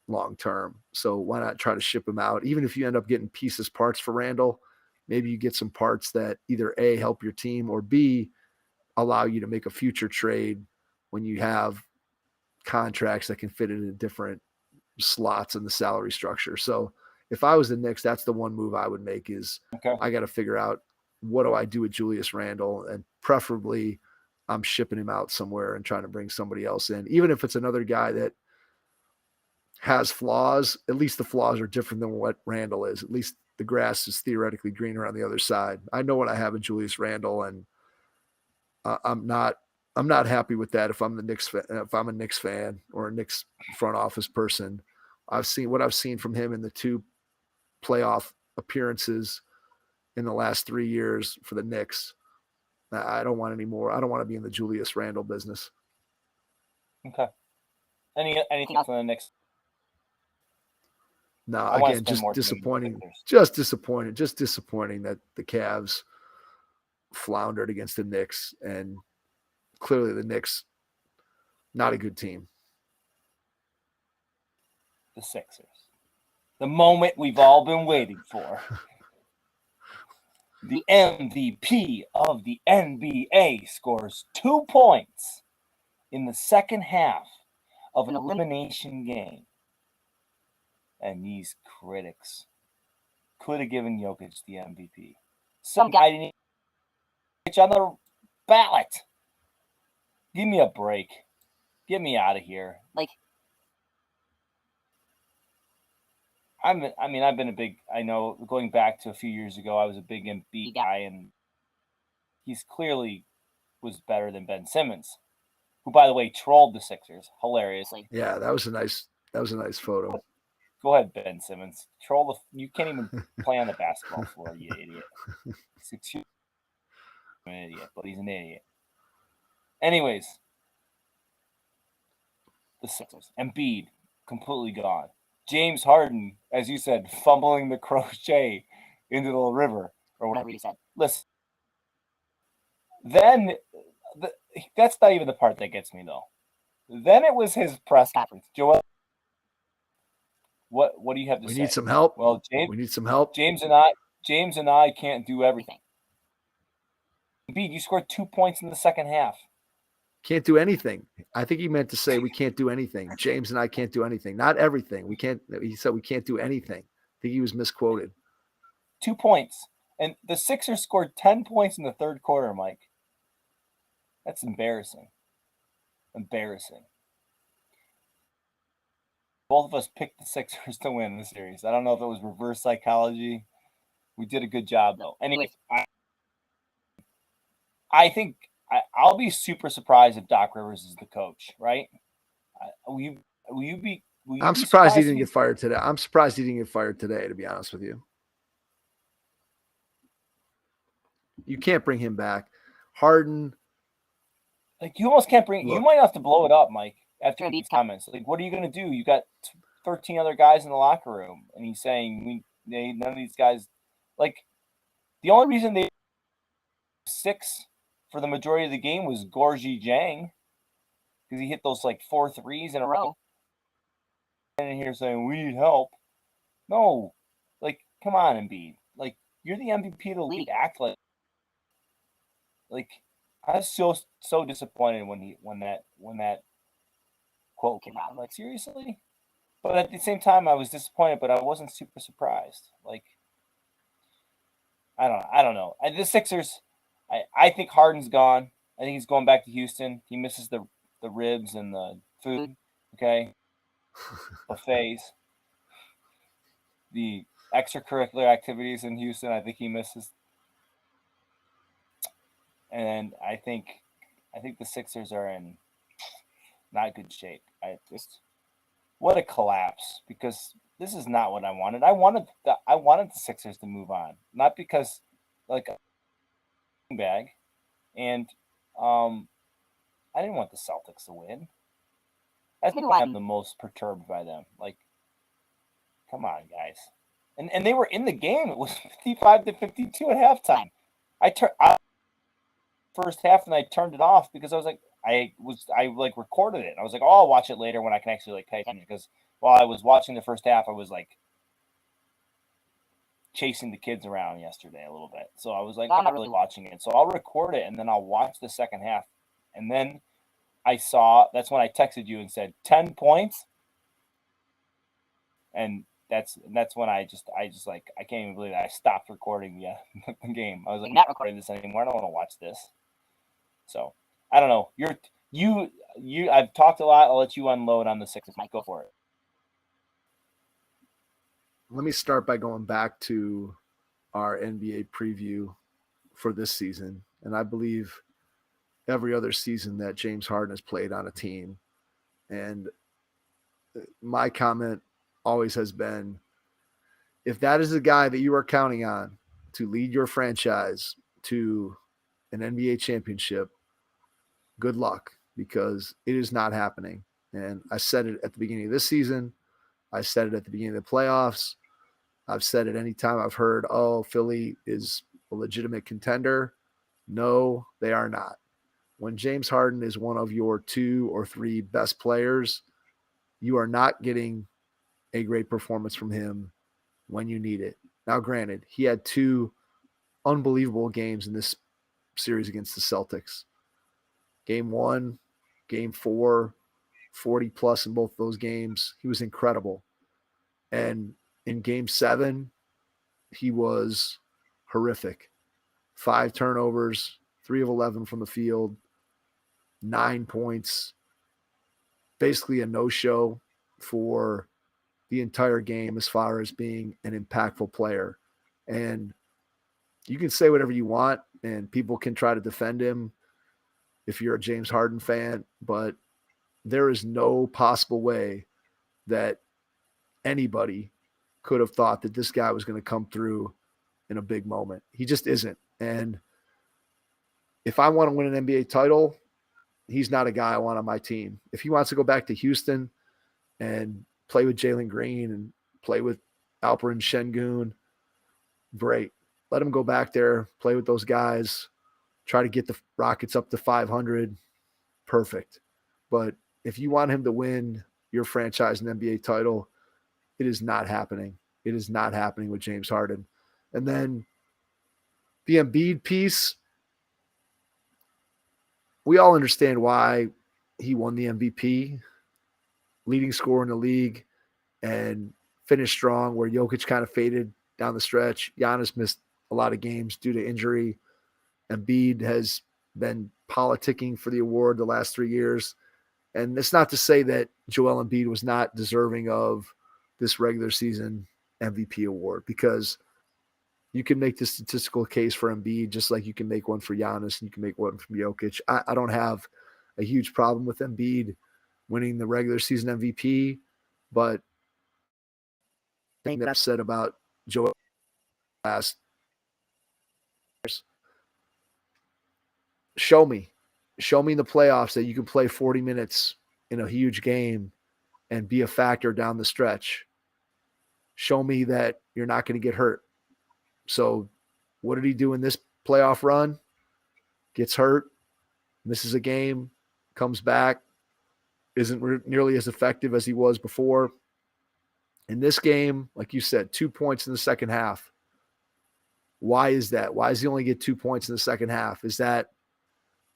long-term. So why not try to ship him out? Even if you end up getting parts for Randle, maybe you get some parts that either A, help your team, or B, allow you to make a future trade when you have contracts that can fit into different slots in the salary structure. So if I was the Knicks, that's the one move I would make is I got to figure out what do I do with Julius Randle, and preferably I'm shipping him out somewhere and trying to bring somebody else in. Even if it's another guy that has flaws, at least the flaws are different than what Randle is. At least the grass is theoretically greener on the other side. I know what I have in Julius Randle, and I'm not happy with that. If I'm a Knicks fan or a Knicks front office person, I've seen from him in the 2 playoff appearances in the last 3 years for the Knicks. I don't want any more. I don't want to be in the Julius Randle business. Okay. Anything else on the Knicks? No, again, just disappointing. Just disappointing that the Cavs floundered against the Knicks, and clearly the Knicks, not a good team. The Sixers. The moment we've all been waiting for. The MVP of the NBA scores 2 points in the second half of an elimination game. And these critics could have given Jokic the MVP. Some guy didn't get on the ballot. Give me a break. Get me out of here. I've been going back to a few years ago, I was a big Embiid guy, and he's clearly was better than Ben Simmons, who, by the way, trolled the Sixers hilariously. Yeah, that was a nice photo. Go ahead, Ben Simmons. You can't even play on the basketball floor, you idiot. He's an idiot, but he's an idiot. Anyways, the Sixers. Embiid, completely gone. James Harden, as you said, fumbling the crochet into the river or whatever you said. Listen, then that's not even the part that gets me though. Then it was his press conference. Joel, what do you have to say? We need some help. Well, James, we need some help. James and I can't do everything. Embiid, you scored 2 points in the second half. Can't do anything. I think he meant to say we can't do anything. James and I can't do anything. Not everything. We can't. He said we can't do anything. I think he was misquoted. 2 points. And the Sixers scored 10 points in the third quarter, Mike. That's embarrassing. Embarrassing. Both of us picked the Sixers to win the series. I don't know if it was reverse psychology. We did a good job, though. Anyway, I think I'll be super surprised if Doc Rivers is the coach, right? Will you be I'm surprised he didn't get fired today. I'm surprised he didn't get fired today, to be honest with you. You can't bring him back. Harden. Like, you almost can't bring – you might have to blow it up, Mike, after these comments. Like, what are you going to do? You got 13 other guys in the locker room, and he's saying none of these guys – like, the only reason they 6 for the majority of the game was Gorgie Jang, because he hit those, like, 4 threes in a row. And here saying, we need help. No. Like, come on, Embiid. Like, you're the MVP of the league. Act like I was so disappointed when that quote came out. I'm like, seriously? But at the same time, I was disappointed, but I wasn't super surprised. Like, I don't know. The Sixers, I think Harden's gone. I think he's going back to Houston. He misses the ribs and the food. Okay, buffets, the extracurricular activities in Houston. I think he misses. And I think the Sixers are in not good shape. What a collapse, because this is not what I wanted. I wanted the Sixers to move on, not because like a bag, and I didn't want the Celtics to win. That's why I'm the most perturbed by them. Like, come on, guys, and they were in the game. It was 55-52 at halftime. I first half and I turned it off because I was like, I recorded it. I was like, oh, I'll watch it later when I can actually like pay attention, because while I was watching the first half, I was like chasing the kids around yesterday a little bit. So I was like, I'm not really watching it. So I'll record it and then I'll watch the second half. And then that's when I texted you and said 10 points. And that's when I just like, I can't even believe that I stopped recording the game. I was like, I'm not recording this anymore. I don't want to watch this. So I don't know. I've talked a lot. I'll let you unload on the Sixers. Mike, go for it. Let me start by going back to our NBA preview for this season. And I believe every other season that James Harden has played on a team. And my comment always has been, if that is the guy that you are counting on to lead your franchise to an NBA championship, good luck, because it is not happening. And I said it at the beginning of this season. I said it at the beginning of the playoffs. I've said it anytime I've heard, oh, Philly is a legitimate contender. No, they are not. When James Harden is one of your 2 or 3 best players, you are not getting a great performance from him when you need it. Now, granted, he had 2 unbelievable games in this series against the Celtics. Game 1, Game 4, 40 plus in both those games. He was incredible. And in Game 7, he was horrific. 5 turnovers, 3 of 11 from the field, 9 points, basically a no-show for the entire game as far as being an impactful player. And you can say whatever you want, and people can try to defend him if you're a James Harden fan, but there is no possible way that anybody could have thought that this guy was going to come through in a big moment. He just isn't. And if I want to win an NBA title, he's not a guy I want on my team. If he wants to go back to Houston and play with Jalen Green and play with Alperen Şengün, great. Let him go back there, play with those guys, try to get the Rockets up to 500, perfect. But if you want him to win your franchise and NBA title, it is not happening. It is not happening with James Harden. And then the Embiid piece, we all understand why he won the MVP, leading scorer in the league, and finished strong, where Jokic kind of faded down the stretch. Giannis missed a lot of games due to injury. Embiid has been politicking for the award the last 3 years. And it's not to say that Joel Embiid was not deserving of this regular season MVP award, because you can make the statistical case for Embiid just like you can make one for Giannis and you can make one from Jokic. I don't have a huge problem with Embiid winning the regular season MVP, but the thing that I've said about Joel last years, show me in the playoffs that you can play 40 minutes in a huge game and be a factor down the stretch. Show me that you're not going to get hurt. So what did he do in this playoff run? Gets hurt, misses a game, comes back, isn't nearly as effective as he was before. In this game, like you said, 2 points in the second half. Why is that? Why does he only get 2 points in the second half? Is that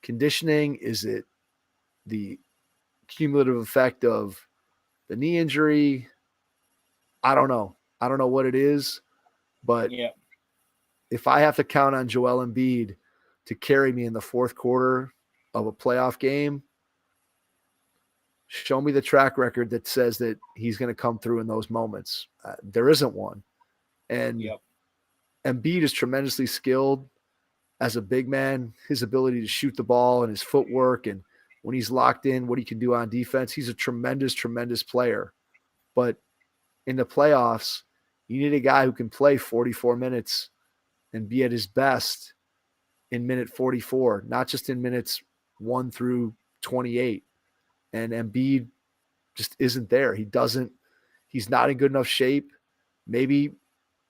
conditioning? Is it the cumulative effect of the knee injury? I don't know. I don't know what it is, but if I have to count on Joel Embiid to carry me in the fourth quarter of a playoff game, show me the track record that says that he's going to come through in those moments. There isn't one. And Embiid is tremendously skilled as a big man. His ability to shoot the ball and his footwork, and when he's locked in, what he can do on defense, he's a tremendous, tremendous player. But in the playoffs, you need a guy who can play 44 minutes and be at his best in minute 44, not just in minutes 1 through 28. And Embiid just isn't there. He's not in good enough shape. Maybe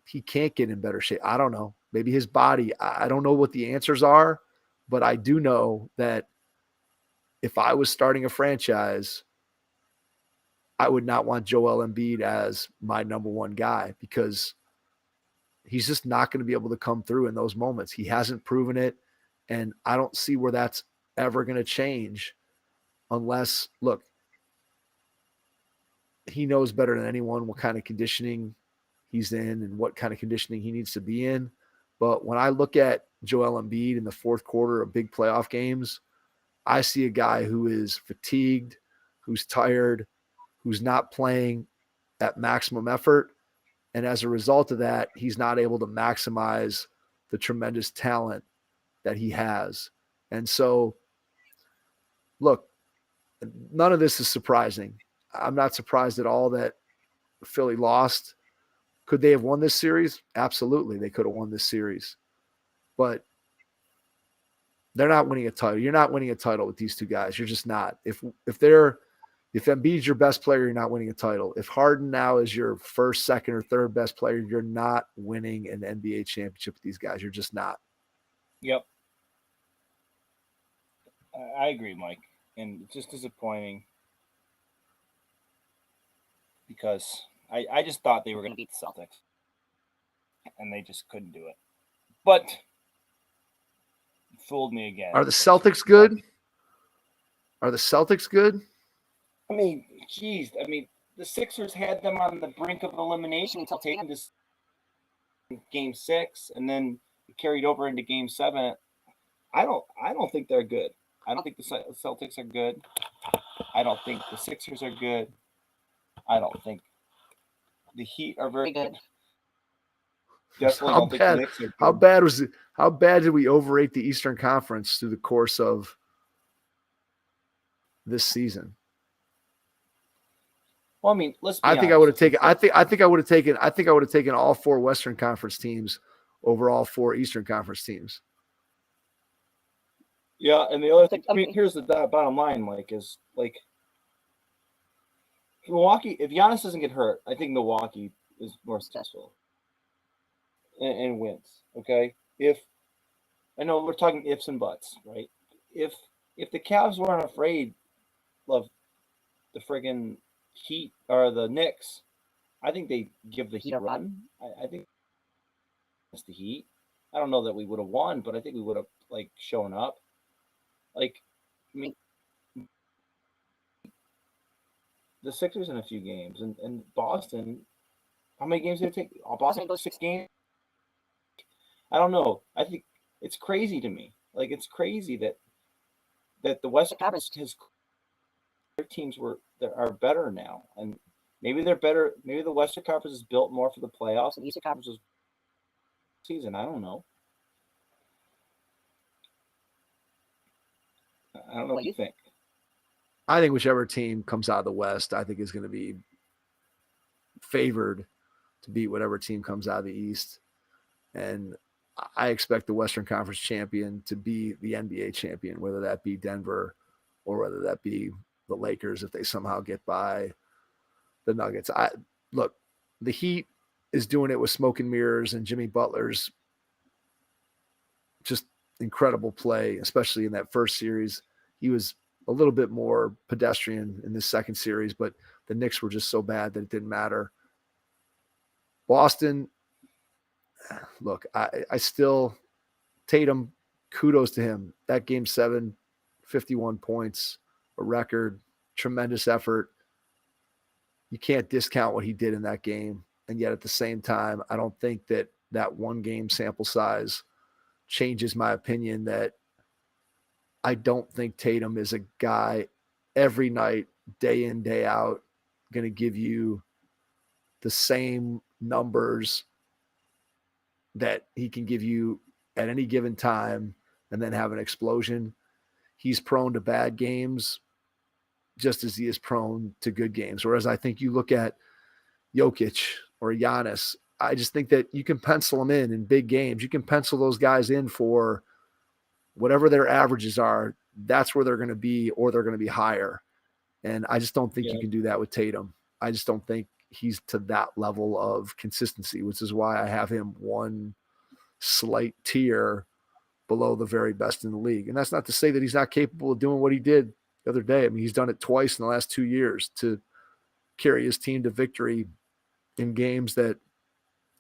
he can't get in better shape. I don't know. Maybe his body, I don't know what the answers are, but I do know that if I was starting a franchise, I would not want Joel Embiid as my number one guy, because he's just not going to be able to come through in those moments. He hasn't proven it, and I don't see where that's ever going to change unless, look, he knows better than anyone what kind of conditioning he's in and what kind of conditioning he needs to be in. But when I look at Joel Embiid in the fourth quarter of big playoff games, I see a guy who is fatigued, who's tired, who's not playing at maximum effort. And as a result of that, he's not able to maximize the tremendous talent that he has. And so, look, none of this is surprising. I'm not surprised at all that Philly lost. Could they have won this series? Absolutely, they could have won this series. But they're not winning a title. You're not winning a title with these two guys. You're just not. If Embiid's your best player, you're not winning a title. If Harden now is your first, second, or third best player, you're not winning an NBA championship with these guys. You're just not. Yep. I agree, Mike. And it's just disappointing because I just thought they were going to beat the Celtics, and they just couldn't do it. But it fooled me again. Are the Celtics good? Are the Celtics good? I mean, geez. I mean, the Sixers had them on the brink of elimination until taking this Game 6, and then it carried over into Game 7. I don't think they're good. I don't think the Celtics are good. I don't think the Sixers are good. I don't think the Heat are very good. Definitely don't think the Knicks are good. How bad did we overrate the Eastern Conference through the course of this season? Well, I mean, let's be honest. I think I would have taken all 4 Western Conference teams over all 4 Eastern Conference teams. Yeah, and the other thing, I mean, here's the bottom line, Mike, is like Milwaukee, if Giannis doesn't get hurt, I think Milwaukee is more successful and wins. Okay, if I know we're talking ifs and buts, right? If the Cavs weren't afraid of the friggin' Heat or the Knicks, I think they give the Heat a run. I think it's the Heat. I don't know that we would have won, but I think we would have like shown up. Like, I mean, the Sixers in a few games, and Boston. How many games did it take? Boston goes 6 games. I don't know. I think it's crazy to me. Like it's crazy that the Western Conference has their teams are better now, and maybe they're better. Maybe the Western Conference is built more for the playoffs, and the Eastern Conference is season. I don't know. I don't know what you think. I think whichever team comes out of the West, I think is going to be favored to beat whatever team comes out of the East. And I expect the Western Conference champion to be the NBA champion, whether that be Denver or whether that be the Lakers if they somehow get by the Nuggets. Look, the Heat is doing it with smoke and mirrors and Jimmy Butler's just incredible play, especially in that first series. He was a little bit more pedestrian in this second series, but the Knicks were just so bad that it didn't matter. Boston, look, I still, Tatum, kudos to him. That game 7, 51 points, a record, tremendous effort. You can't discount what he did in that game. And yet at the same time, I don't think that one game sample size changes my opinion that I don't think Tatum is a guy every night, day in, day out, going to give you the same numbers that he can give you at any given time and then have an explosion. He's prone to bad games just as he is prone to good games. Whereas I think you look at Jokic or Giannis, I just think that you can pencil them in big games. You can pencil those guys in for whatever their averages are. That's where they're going to be, or they're going to be higher. And I just don't think you can do that with Tatum. I just don't think he's to that level of consistency, which is why I have him one slight tier below the very best in the league. And that's not to say that he's not capable of doing what he did the other day. I mean, he's done it twice in the last 2 years to carry his team to victory in games that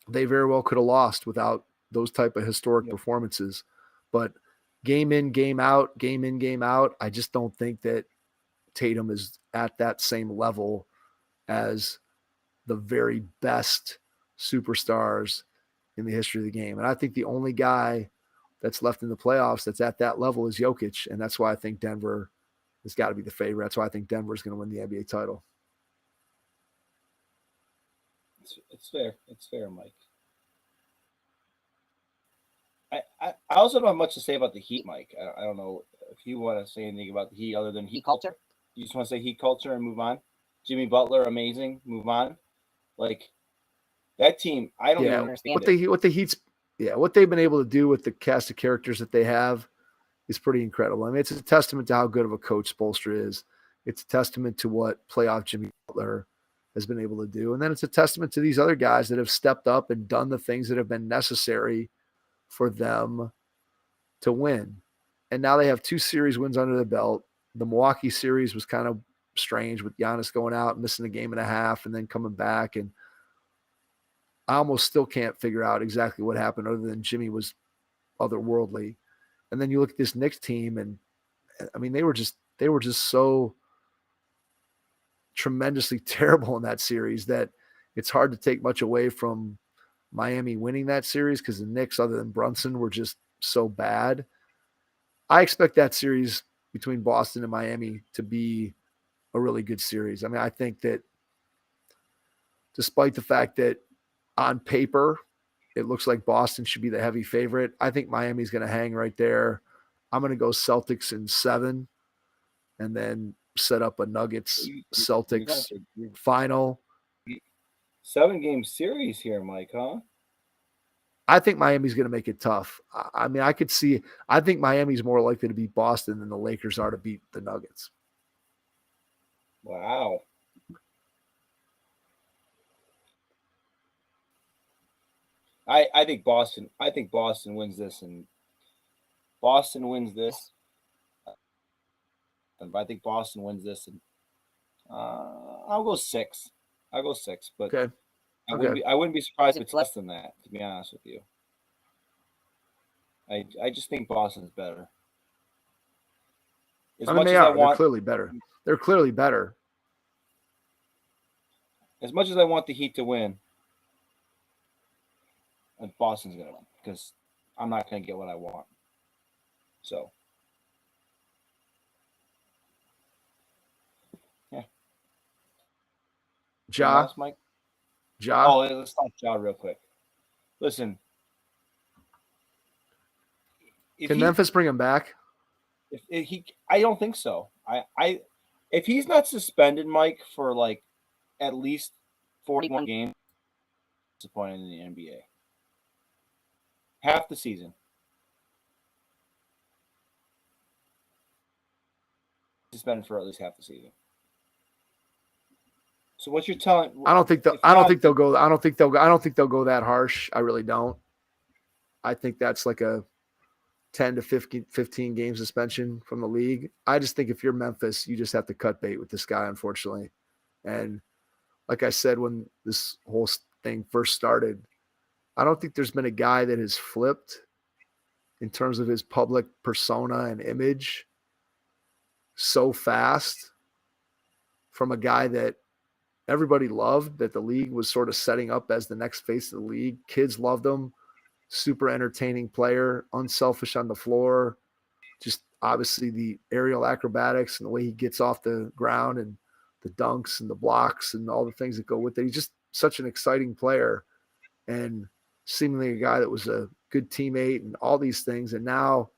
they very well could have lost without those type of historic performances. But game in, game out, I just don't think that Tatum is at that same level as the very best superstars in the history of the game. And I think the only guy that's left in the playoffs that's at that level is Jokic. And that's why I think Denver has got to be the favorite. That's why I think Denver is going to win the NBA title. It's fair. It's fair, Mike. I also don't have much to say about the Heat, Mike. I don't know if you want to say anything about the Heat other than Heat culture. You just want to say Heat culture and move on? Jimmy Butler, amazing. Move on. Like, that team, I don't even understand what they've been able to do with the cast of characters that they have is pretty incredible. I mean, it's a testament to how good of a coach Spoelstra is. It's a testament to what playoff Jimmy Butler has been able to do. And then it's a testament to these other guys that have stepped up and done the things that have been necessary for them to win. And now they have 2 series wins under the belt. The Milwaukee series was kind of strange with Giannis going out, missing a game and a half, and then coming back. And I almost still can't figure out exactly what happened other than Jimmy was otherworldly. And then you look at this Knicks team, and I mean, they were just so tremendously terrible in that series that it's hard to take much away from Miami winning that series because the Knicks, other than Brunson, were just so bad. I expect that series between Boston and Miami to be a really good series. I mean, I think that despite the fact that on paper it looks like Boston should be the heavy favorite, I think Miami's going to hang right there. I'm going to go Celtics in 7 and then set up a Nuggets Celtics final. 7-game series here, Mike, huh? I think Miami's going to make it tough. I mean, I think Miami's more likely to beat Boston than the Lakers are to beat the Nuggets. Wow. I think Boston wins this, and Boston wins this. But I think Boston wins this, and I'll go 6. I'll go 6, but Okay. I wouldn't be surprised if it's less than that. To be honest with you, I just think Boston's better. They're clearly better. They're clearly better. As much as I want the Heat to win, Boston's going to win because I'm not going to get what I want. So, yeah. Ja? Else, Mike? Ja? Oh, let's talk Ja real quick. Listen. Can Memphis bring him back? I don't think so. If he's not suspended, Mike, for like at least 41 games, disappointed in the NBA. Half the season. Suspended for at least half the season. So what you're telling? I don't think they'll go that harsh. I really don't. I think that's like a 10 to 15 game suspension from the league. I just think if you're Memphis, you just have to cut bait with this guy, unfortunately. And like I said, when this whole thing first started, I don't think there's been a guy that has flipped in terms of his public persona and image so fast from a guy that everybody loved, that the league was sort of setting up as the next face of the league. Kids loved him. Super entertaining player, unselfish on the floor. Just obviously the aerial acrobatics and the way he gets off the ground and the dunks and the blocks and all the things that go with it. He's just such an exciting player and seemingly a guy that was a good teammate and all these things. And now,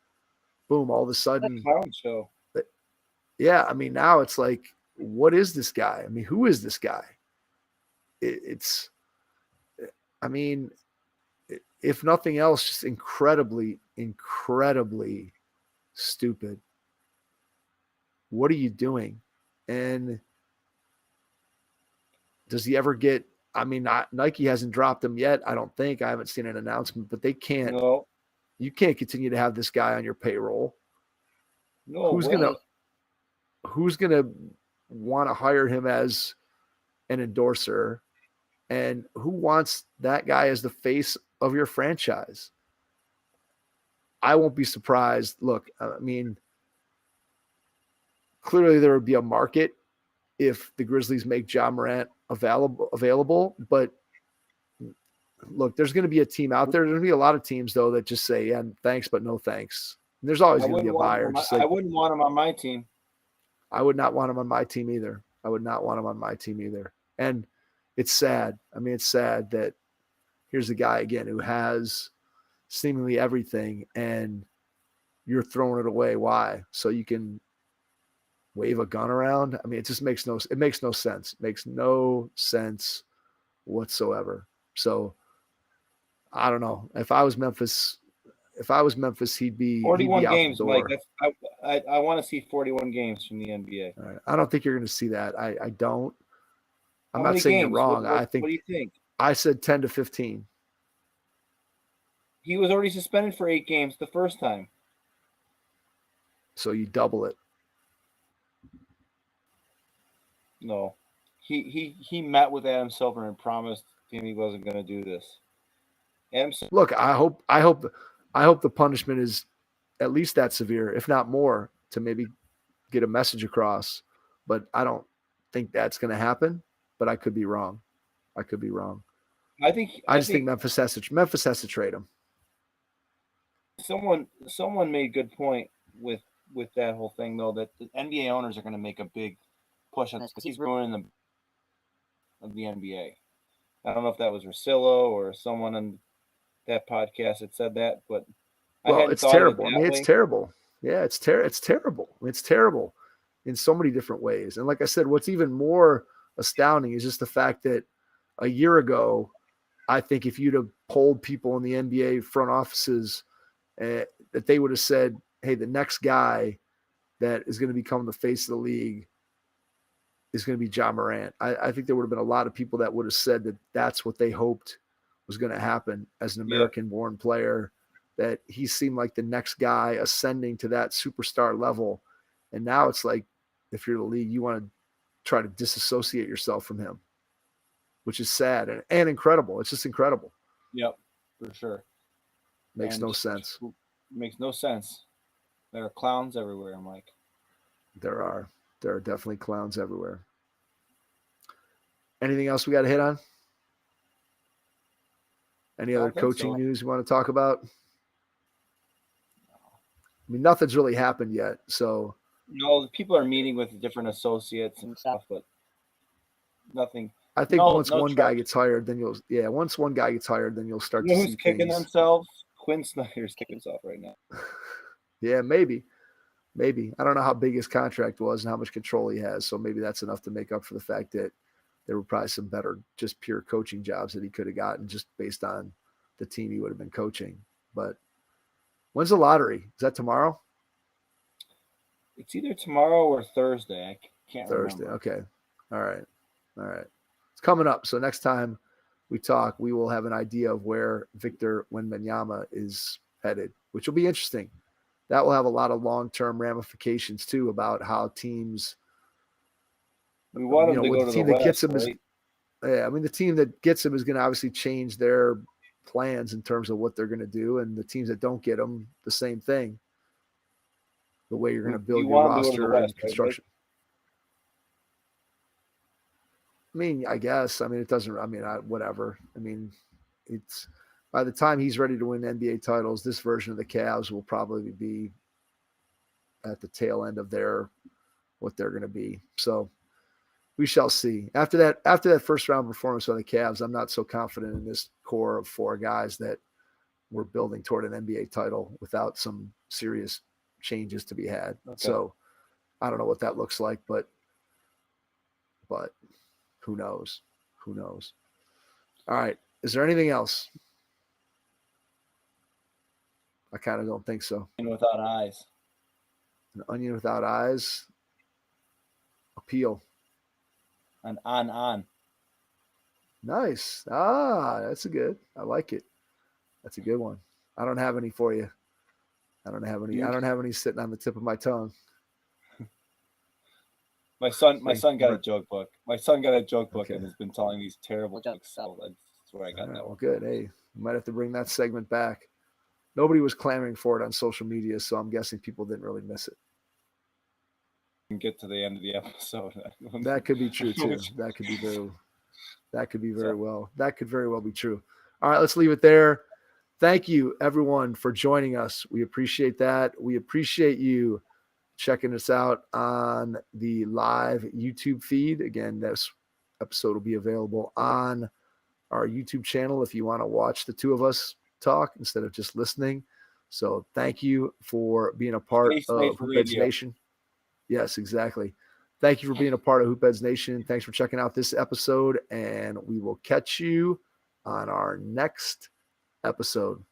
boom, all of a sudden, yeah, I mean, now it's like, what is this guy? I mean, who is this guy? I mean, if nothing else, just incredibly, incredibly stupid. What are you doing? And does he ever get, I mean, Nike hasn't dropped him yet. I don't think. I haven't seen an announcement, but they can't. No. You can't continue to have this guy on your payroll. No. Who's gonna want to hire him as an endorser? And who wants that guy as the face of your franchise? I won't be surprised. Look, I mean, clearly there would be a market if the Grizzlies make Ja Morant available. But look, there's going to be a team out there. There's going to be a lot of teams, though, that just say, yeah, thanks, but no thanks. And there's always going to be a buyer. I wouldn't want him on my team. I would not want him on my team either. And it's sad. I mean, it's sad that here's a guy, again, who has seemingly everything, and you're throwing it away. Why? So you can wave a gun around? I mean, it just makes no sense. It makes no sense whatsoever. So I don't know. If I was Memphis, he'd be 41 games, Mike. I want to see 41 games from the NBA. All right. I don't think you're going to see that. I don't. I'm How not saying games? you're wrong. What do you think? I said 10 to 15. He was already suspended for 8 games the first time. So you double it. No. He met with Adam Silver and promised him he wasn't going to do this. Look, I hope the punishment is at least that severe, if not more, to maybe get a message across. But I don't think that's going to happen. But I could be wrong. I just think Memphis has to trade him. Someone made a good point with that whole thing, though, that the NBA owners are going to make a big push on this because he's ruining the NBA. I don't know if that was Russillo or someone on that podcast that said that, but it's terrible. I mean, it's terrible. Yeah, it's terrible. It's terrible in so many different ways. And like I said, what's even more astounding is just the fact that a year ago, I think if you'd have polled people in the NBA front offices, that they would have said, hey, the next guy that is going to become the face of the league is going to be Ja Morant. I think there would have been a lot of people that would have said that that's what they hoped was going to happen as an Yeah. American-born player, that he seemed like the next guy ascending to that superstar level. And now it's like, if you're the league, you want to try to disassociate yourself from him, which is sad and incredible. It's just incredible. Yep, for sure. Makes And no sense. Makes no sense. There are clowns everywhere, Mike. There are definitely clowns everywhere. Anything else we got to hit on? Any other coaching news you want to talk about? I mean, nothing's really happened yet. So no, people are meeting with different associates and stuff, but nothing. I think once one guy gets hired, then once one guy gets hired, then you'll start to see who's kicking things. themselves? Quinn Snyder's kicking himself right now. Yeah, maybe. I don't know how big his contract was and how much control he has. So maybe that's enough to make up for the fact that there were probably some better, just pure coaching jobs that he could have gotten just based on the team he would have been coaching. But when's the lottery? Is that tomorrow? It's either tomorrow or Thursday. I can't remember. Thursday. Okay. All right. It's coming up. So next time we talk, we will have an idea of where Victor Wembanyama is headed, which will be interesting. That will have a lot of long-term ramifications too about how teams. We want him to go to the West, gets him right? the team that gets him is going to obviously change their plans in terms of what they're going to do, and the teams that don't get him, the same thing. The way you're going to build your roster and construction. I mean, I guess. I mean, it doesn't. I mean, whatever. I mean, it's by the time he's ready to win NBA titles, this version of the Cavs will probably be at the tail end of what they're going to be. So we shall see. After that first round performance by the Cavs, I'm not so confident in this core of four guys that we're building toward an NBA title without some serious changes to be had. Okay. So I don't know what that looks like, but who knows? All right. Is there anything else? I kind of don't think so. An onion without eyes. An onion without eyes. Appeal. An on. Nice. That's I like it. That's a good one. I don't have any for you. I don't have any sitting on the tip of my tongue. My son got a joke book. My son got a joke book and has been telling these terrible jokes. So that's where I got that. Well, good. Hey, we might have to bring that segment back. Nobody was clamoring for it on social media, so I'm guessing people didn't really miss it. And get to the end of the episode. That could be true too. That could very well be true. All right, let's leave it there. Thank you everyone for joining us. We appreciate that. We appreciate you checking us out on the live YouTube feed. Again, this episode will be available on our YouTube channel if you want to watch the two of us talk instead of just listening. So thank you for being a part of Hoopheads Nation. Yes, exactly. Thank you for being a part of Hoopheads Nation. Thanks for checking out this episode, and we will catch you on our next episode.